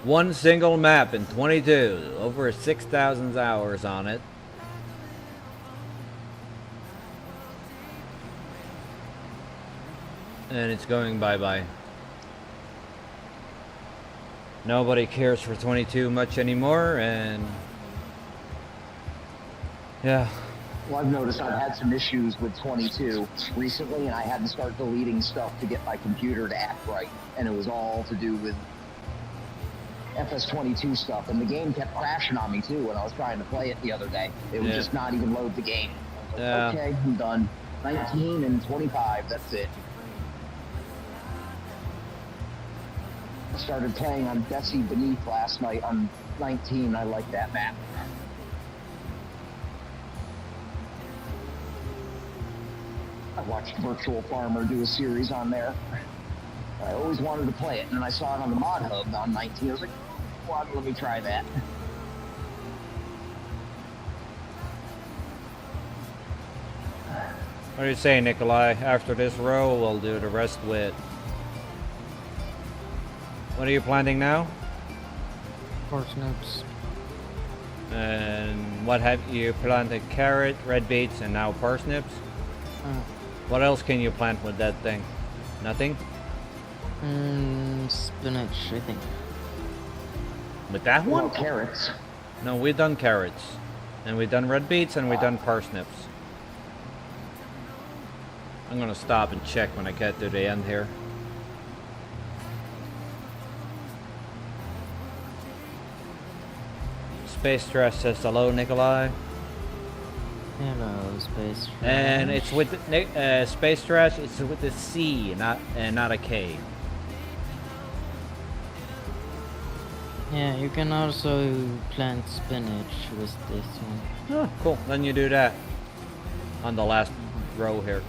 Speaker 1: One single map in 22. Over 6,000 hours on it. And it's going bye-bye. Nobody cares for 22 much anymore, and yeah.
Speaker 4: Well, I've noticed I've had some issues with 22 recently, and I had to start deleting stuff to get my computer to act right. And it was all to do with FS22 stuff, and the game kept crashing on me too when I was trying to play it the other day. It would just not even load the game. I was like,
Speaker 1: Yeah.
Speaker 4: okay, I'm done. 19 and 25, that's it. I started playing on Bessie Beneath last night on 19. I like that map. I watched Virtual Farmer do a series on there. I always wanted to play it, and then I saw it on the Mod Hub on 19. I was like, well, let me try that.
Speaker 1: What do you say, Nikolai? After this row, we'll do the rest with. What are you planting now?
Speaker 2: Parsnips.
Speaker 1: And what have you planted? Carrot, red beets, and now parsnips? What else can you plant with that thing? Nothing?
Speaker 2: Spinach, I think.
Speaker 1: With that
Speaker 4: Well,
Speaker 1: one?
Speaker 4: carrots.
Speaker 1: No, we've done carrots. And we've done red beets, and we've done parsnips. I'm gonna stop and check when I get to the end here. Space Stress says hello, Nikolai.
Speaker 2: Hello, space.
Speaker 1: And
Speaker 2: Trash.
Speaker 1: it's with space trash. It's with the C, not a K.
Speaker 2: Yeah, you can also plant spinach with this one.
Speaker 1: Oh, cool. Then you do that on the last row here.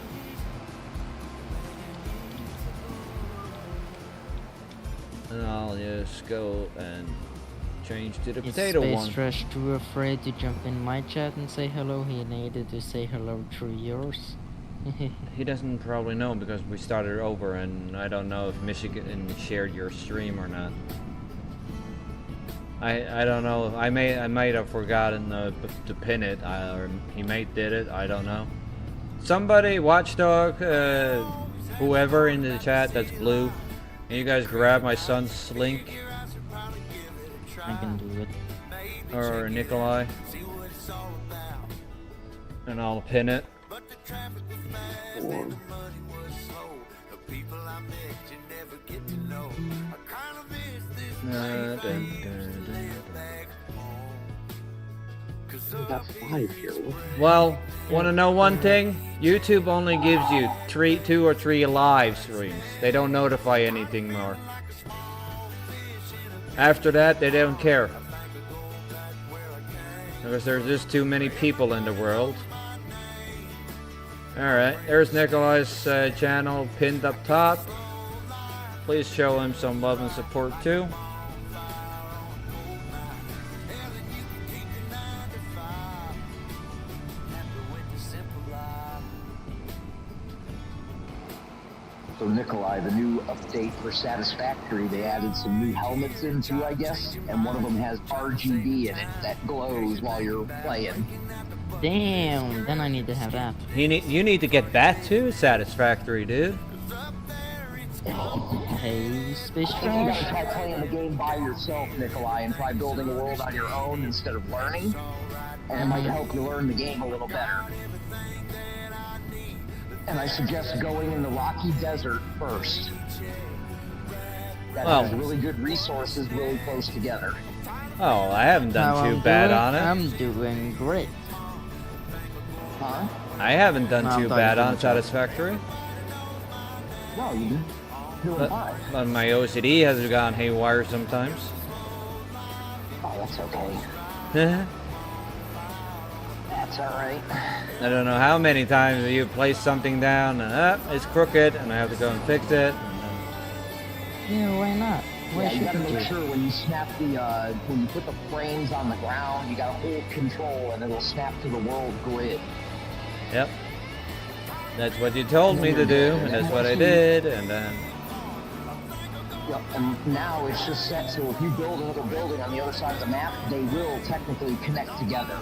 Speaker 1: And I'll just go and change to the
Speaker 2: Is
Speaker 1: potato
Speaker 2: Space
Speaker 1: one.
Speaker 2: Trash too afraid to jump in my chat and say hello? He needed to say hello through yours.
Speaker 1: He doesn't probably know because we started over, and I don't know if Michigan shared your stream or not. I don't know. I might have forgotten to pin it, or he may did it. I don't know. Somebody, Watchdog, whoever in the chat that's blue, can you guys grab my son's link,
Speaker 2: I can do it.
Speaker 1: or Nikolai, and I'll pin it. Dun, dun, dun.
Speaker 4: We got 5 here.
Speaker 1: Well, want to know one thing? YouTube only gives you 2 or 3 live streams. They don't notify anything more. After that, they don't care. Because there's just too many people in the world. Alright, there's Nikolai's channel pinned up top. Please show him some love and support too.
Speaker 4: So Nikolai, the new update for Satisfactory, they added some new helmets into, I guess, and one of them has RGB in it that glows while you're playing.
Speaker 2: Damn, then I need to have that.
Speaker 1: You need to get that too, Satisfactory, dude.
Speaker 2: Hey, Space
Speaker 4: I think you gotta
Speaker 2: Trash.
Speaker 4: try playing the game by yourself, Nikolai, and try building a world on your own instead of learning, and it might help you learn the game a little better. And I suggest going in the Rocky Desert first. That
Speaker 1: Well.
Speaker 4: has really good resources really close together.
Speaker 1: Oh, I haven't
Speaker 2: How
Speaker 1: done too
Speaker 2: I'm
Speaker 1: bad
Speaker 2: doing?
Speaker 1: on it.
Speaker 2: I'm doing great.
Speaker 4: Huh?
Speaker 1: I haven't done
Speaker 2: No, I'm
Speaker 1: too
Speaker 2: talking
Speaker 1: bad
Speaker 2: too
Speaker 1: on
Speaker 2: much.
Speaker 1: Satisfactory.
Speaker 4: No, you doing
Speaker 1: But,
Speaker 4: fine.
Speaker 1: but my OCD has gone haywire sometimes.
Speaker 4: Oh, that's okay.
Speaker 1: I
Speaker 4: That's alright.
Speaker 1: don't know how many times you place something down and it's crooked and I have to go and fix it. And then,
Speaker 2: Yeah, why not? Why
Speaker 4: Yeah, you gotta
Speaker 2: shouldn't
Speaker 4: make
Speaker 2: you?
Speaker 4: sure when you snap when you put the frames on the ground, you gotta hold control and it'll snap to the world grid.
Speaker 1: yep. That's what you told me to do, and that's what I did, and then...
Speaker 4: Yep, and now it's just set so if you build another building on the other side of the map, they will technically connect together.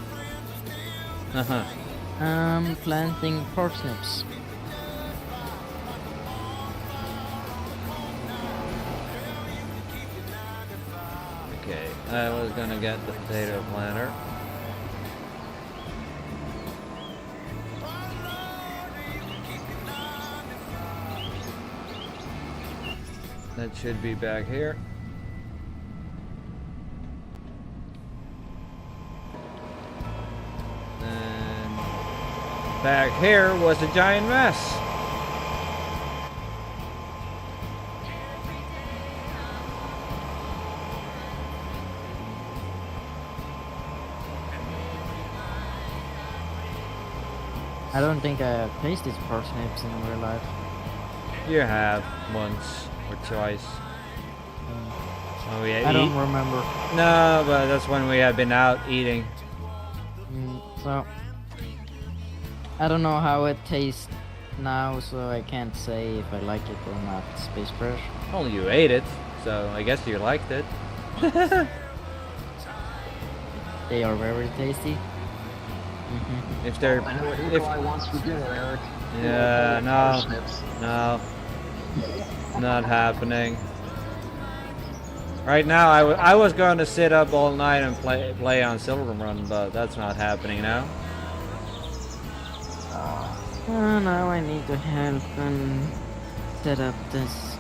Speaker 1: Uh-huh.
Speaker 2: I'm planting parsnips.
Speaker 1: Okay, I was gonna get the potato planter. That should be back here. And back here was a giant mess.
Speaker 2: I don't think I have tasted parsnips in real life.
Speaker 1: You have once or twice. Oh yeah,
Speaker 2: I don't remember.
Speaker 1: No, but that's when we have been out eating.
Speaker 2: So I don't know how it tastes now, so I can't say if I like it or not. Space Crash.
Speaker 1: Well, you ate it, so I guess you liked it.
Speaker 2: They are very tasty.
Speaker 1: If they're,
Speaker 4: I know what
Speaker 1: if
Speaker 4: Nikolai wants for dinner, Eric.
Speaker 1: yeah, no,
Speaker 4: Parsnips.
Speaker 1: no, not happening. Right now, I was going to sit up all night and play on Silver Run, but that's not happening now.
Speaker 2: Now I need to help and set up this.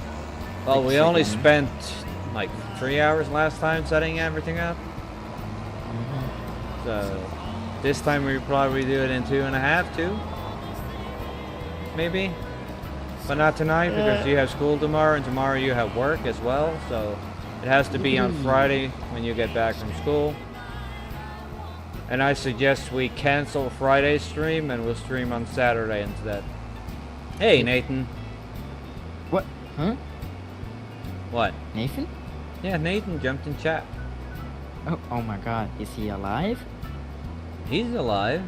Speaker 1: Well, we only
Speaker 2: Mexican.
Speaker 1: spent like 3 hours last time setting everything up, so This time we probably do it in 2.5, 2? Maybe? But not tonight because you have school tomorrow and tomorrow you have work as well. So it has to be on Friday when you get back from school. And I suggest we cancel Friday's stream and we'll stream on Saturday instead. Hey, Nathan.
Speaker 2: What? Huh?
Speaker 1: What?
Speaker 2: Nathan?
Speaker 1: Yeah, Nathan jumped in chat.
Speaker 2: Oh my god, is he alive?
Speaker 1: He's alive.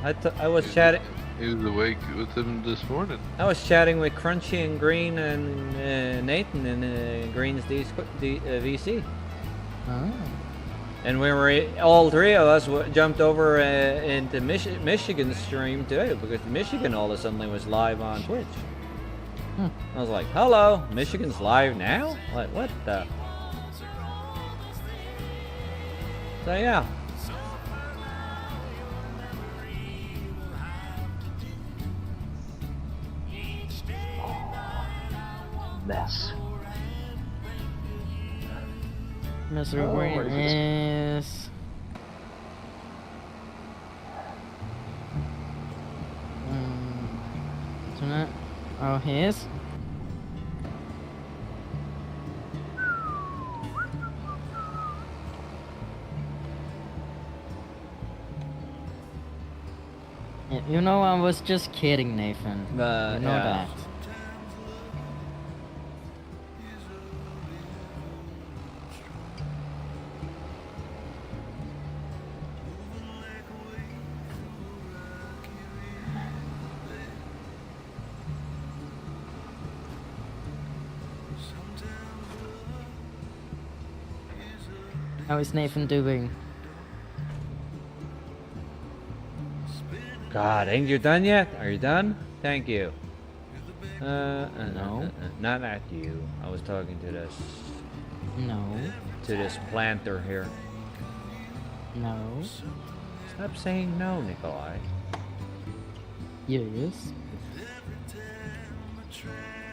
Speaker 1: I was chatting.
Speaker 5: He was awake with him this morning.
Speaker 1: I was chatting with Crunchy and Green and Nathan in Green's VC.
Speaker 2: Oh.
Speaker 1: And we were all three of us jumped over into Michigan's stream too because Michigan all of a sudden was live on Twitch. I was like, "Hello, Michigan's live now? Like, what the?" So yeah.
Speaker 4: Mess.
Speaker 2: Mr.
Speaker 4: Oh,
Speaker 2: Green
Speaker 4: what is
Speaker 2: is... Tonight? Oh, he is? You know, I was just kidding, Nathan. You know
Speaker 1: yeah.
Speaker 2: that. How is Nathan doing?
Speaker 1: God, ain't you done yet? Are you done? Thank you.
Speaker 2: No.
Speaker 1: Not at you. I was talking to
Speaker 2: No.
Speaker 1: this planter here.
Speaker 2: No.
Speaker 1: Stop saying no, Nikolai.
Speaker 2: Yes.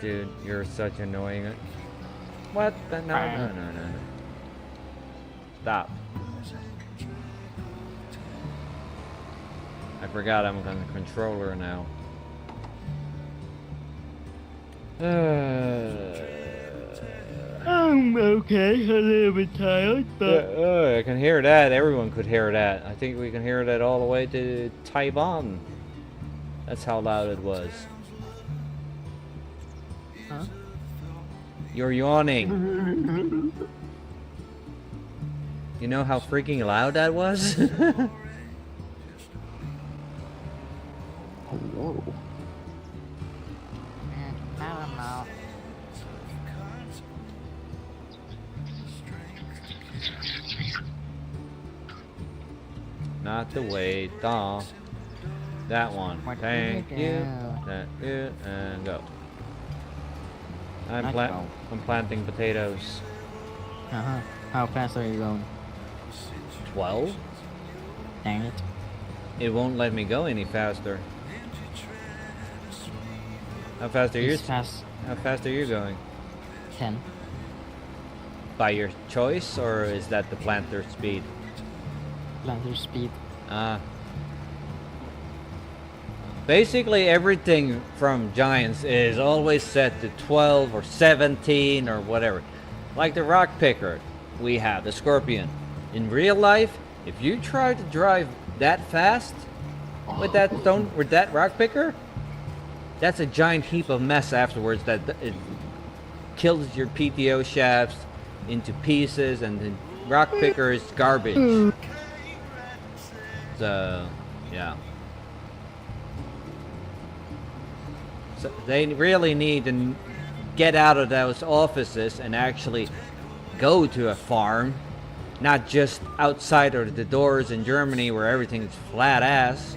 Speaker 1: Dude, you're such annoying. What the? No. Stop. I forgot I'm on the controller now.
Speaker 2: I'm okay, a little bit tired, but...
Speaker 1: I can hear that. Everyone could hear that. I think we can hear that all the way to Taiwan. That's how loud it was.
Speaker 2: Huh?
Speaker 1: You're yawning. You know how freaking loud that was?
Speaker 4: Hello.
Speaker 2: I don't know.
Speaker 1: Not the way, duh. That one.
Speaker 2: What
Speaker 1: Thank
Speaker 2: do you
Speaker 1: you.
Speaker 2: do?
Speaker 1: Thank you. And go.
Speaker 2: Let's go.
Speaker 1: I'm planting potatoes.
Speaker 2: Uh-huh. How fast are you going?
Speaker 1: 12?
Speaker 2: Dang it.
Speaker 1: It won't let me go any faster. How fast are you?
Speaker 2: He's fast.
Speaker 1: How fast are you going?
Speaker 2: 10.
Speaker 1: By your choice, or is that the planter speed?
Speaker 2: Planter speed.
Speaker 1: Basically everything from Giants is always set to 12 or 17 or whatever. Like the rock picker we have, the Scorpion. In real life, if you try to drive that fast with that rock picker, that's a giant heap of mess afterwards that it kills your PTO shafts into pieces, and the rock picker is garbage. So, yeah. So they really need to get out of those offices and actually go to a farm, not just outside of the doors in Germany where everything's flat ass,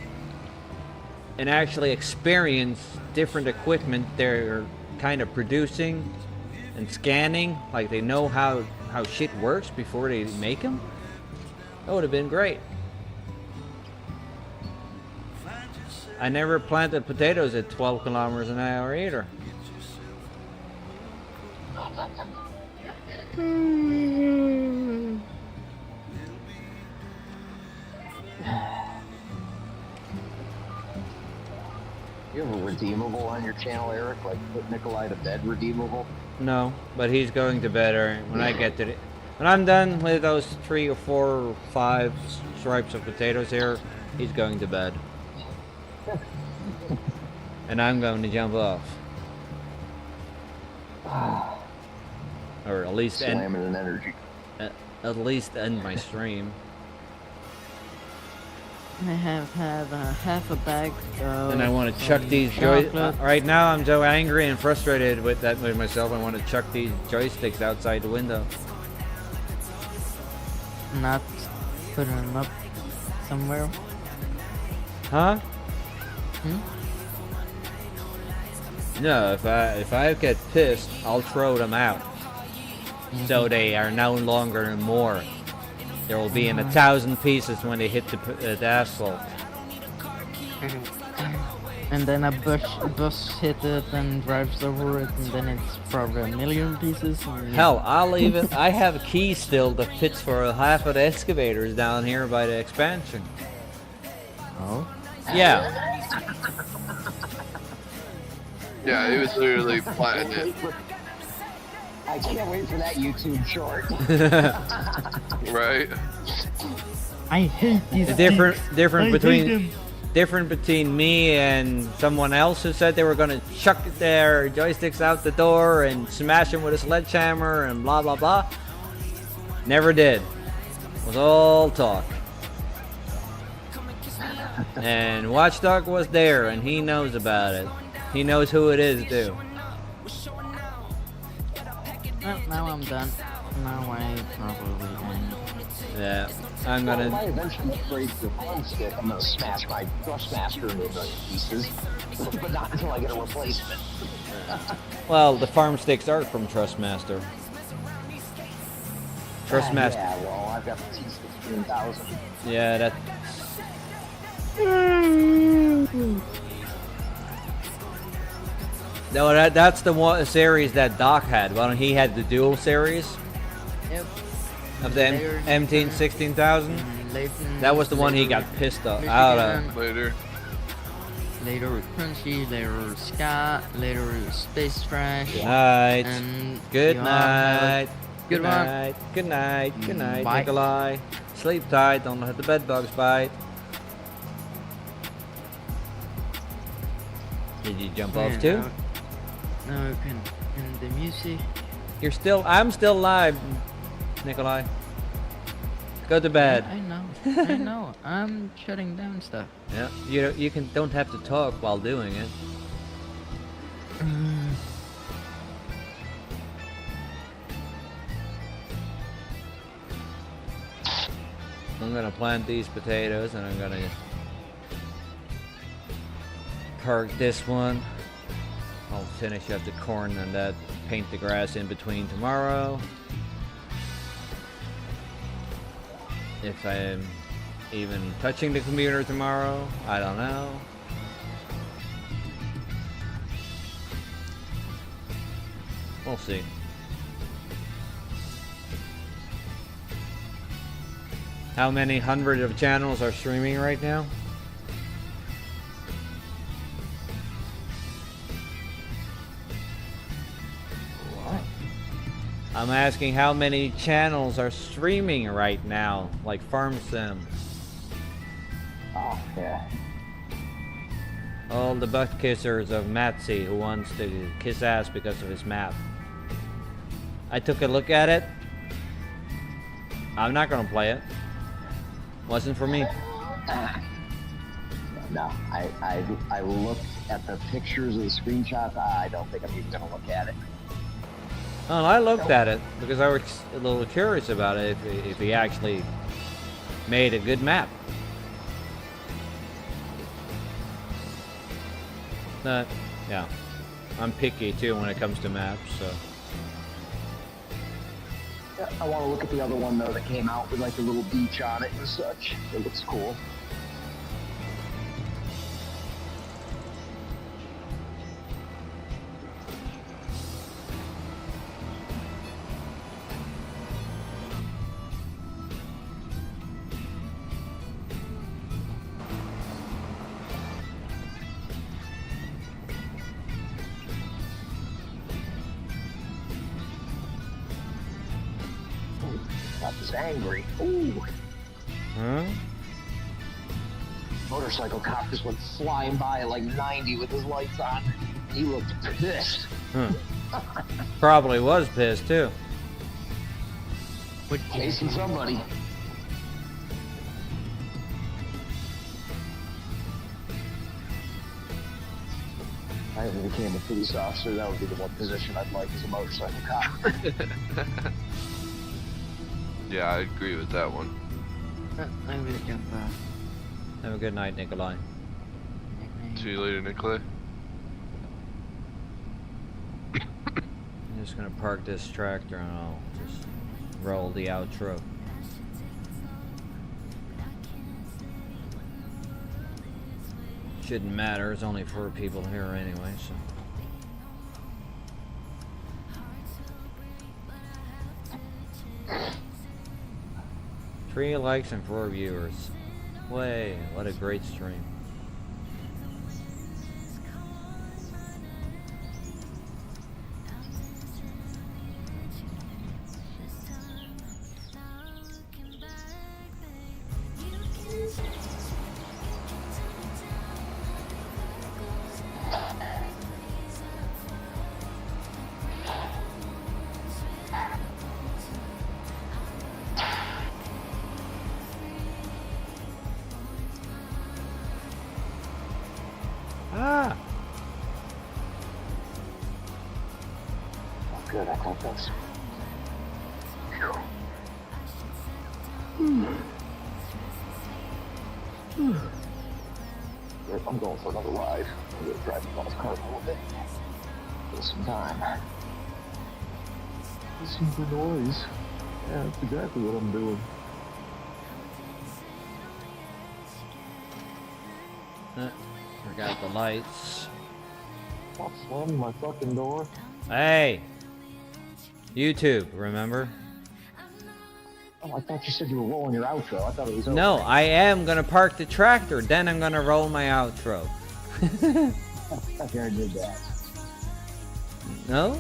Speaker 1: and actually experience different equipment they're kind of producing and scanning, like they know how shit works before they make them. That would have been great. I never planted potatoes at 12 kilometers an hour either.
Speaker 4: You have a redeemable on your channel, Eric? Like put Nikolai to bed redeemable?
Speaker 1: No, but he's going to bed when I get to the... When I'm done with those 3 or 4 or 5 stripes of potatoes here, he's going to bed. And I'm going to jump off. Or at least
Speaker 4: Slamming an energy.
Speaker 1: at least end my stream.
Speaker 2: I have had half a bag of
Speaker 1: And I want to chuck these
Speaker 2: chocolate.
Speaker 1: right now I'm so angry and frustrated with myself. I want to chuck these joysticks outside the window.
Speaker 2: Not put them up somewhere.
Speaker 1: Huh?
Speaker 2: Hmm?
Speaker 1: No, if I get pissed, I'll throw them out. So they are no longer more. There will be in 1,000 pieces when they hit the asphalt.
Speaker 2: And then a bus hit it and drives over it, and then it's probably a million pieces. And
Speaker 1: Hell, I have a key still that fits for half of the excavators down here by the expansion.
Speaker 2: Oh.
Speaker 1: Yeah.
Speaker 5: Yeah, he was literally plotting it.
Speaker 4: I can't wait for that YouTube short.
Speaker 5: Right?
Speaker 2: I hate these
Speaker 1: The
Speaker 2: things.
Speaker 1: different
Speaker 2: I
Speaker 1: between
Speaker 2: hate them.
Speaker 1: different between me and someone else who said they were gonna chuck their joysticks out the door and smash them with a sledgehammer and blah blah blah. Never did. It was all talk. And Watchdog was there and he knows about it. He knows who it is too.
Speaker 2: Well, now I'm done. Now I probably end.
Speaker 1: Yeah. I'm
Speaker 4: Well, if I
Speaker 1: gonna
Speaker 4: eventually upgrade to the fun stick, I'm gonna smash my Thrustmaster into a million pieces. But not until I get a replacement.
Speaker 1: well the farm sticks are from Trustmaster. Trustmaster.
Speaker 4: Yeah, well, I've got the T16000.
Speaker 1: Yeah, that. No, that's the one series that Doc had. Well, he had the dual series
Speaker 2: Yep.
Speaker 1: of the M10 16000. That was the one he got pissed out of.
Speaker 5: Later.
Speaker 2: Later Crunchy, later Ska, later Space Trash.
Speaker 1: Good night.
Speaker 2: And
Speaker 1: Good
Speaker 2: you all have a
Speaker 1: night.
Speaker 2: Good one.
Speaker 1: night. Good night. Good night,
Speaker 2: Bye.
Speaker 1: Nikolai. Sleep tight. Don't let the bed bugs bite. Did you jump off too?
Speaker 2: Now you can end the music.
Speaker 1: I'm still live, Nikolai. Go to bed.
Speaker 2: I know. I know. I'm shutting down stuff.
Speaker 1: Yeah, don't have to talk while doing it. I'm gonna plant these potatoes and I'm gonna park this one. I'll finish up the corn and that, paint the grass in between tomorrow. If I'm even touching the computer tomorrow, I don't know. We'll see. How many hundred of channels are streaming right now?
Speaker 4: What?
Speaker 1: I'm asking how many channels are streaming right now, like Farm Sim.
Speaker 4: Oh, yeah.
Speaker 1: All the butt kissers of Matsy who wants to kiss ass because of his map. I took a look at it. I'm not gonna play it. Wasn't for me.
Speaker 4: No, I looked at the pictures of the screenshots. I don't think I'm even gonna look at it.
Speaker 1: Well, I looked at it because I was a little curious about it, if he actually made a good map. But, yeah. I'm picky too when it comes to maps, so.
Speaker 4: Yeah, I want to look at the other one though that came out with like a little beach on it and such. It looks cool. Cop is angry. Ooh.
Speaker 1: Huh?
Speaker 4: Motorcycle cop just went flying by at like 90 with his lights on. He looked pissed.
Speaker 1: Huh. Probably was pissed too.
Speaker 2: What
Speaker 4: Chasing somebody. I ever became a police officer, that would be the one position I'd like as a motorcycle cop.
Speaker 5: Yeah, I agree with that one.
Speaker 2: I will get that.
Speaker 1: Have a good night, Nikolai.
Speaker 5: See you later, Nikolai.
Speaker 1: I'm just gonna park this tractor and I'll just roll the outro. Shouldn't matter, it's only 4 people here anyway, so. Three likes and 4 viewers. Way, what a great stream. Ah!
Speaker 4: Oh, good, I thought that's... I'm going for another ride. I'm going to drive the golf cart a little bit. Get some time. Listen for noise. Yeah, that's exactly what I'm doing.
Speaker 1: Forgot the lights.
Speaker 4: Stop slamming my fucking door.
Speaker 1: Hey! YouTube, remember?
Speaker 4: Oh, I thought you said you were rolling your outro. I thought it was over.
Speaker 1: No, I am gonna park the tractor, then I'm gonna roll my outro.
Speaker 4: I heard you did that.
Speaker 1: No?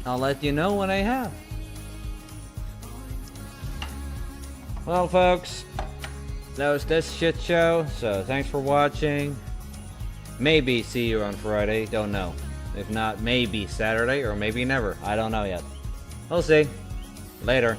Speaker 1: I'll let you know when I have. Well, folks, that was this shit show, so thanks for watching. Maybe see you on Friday, don't know. If not, maybe Saturday or maybe never. I don't know yet. We'll see. Later.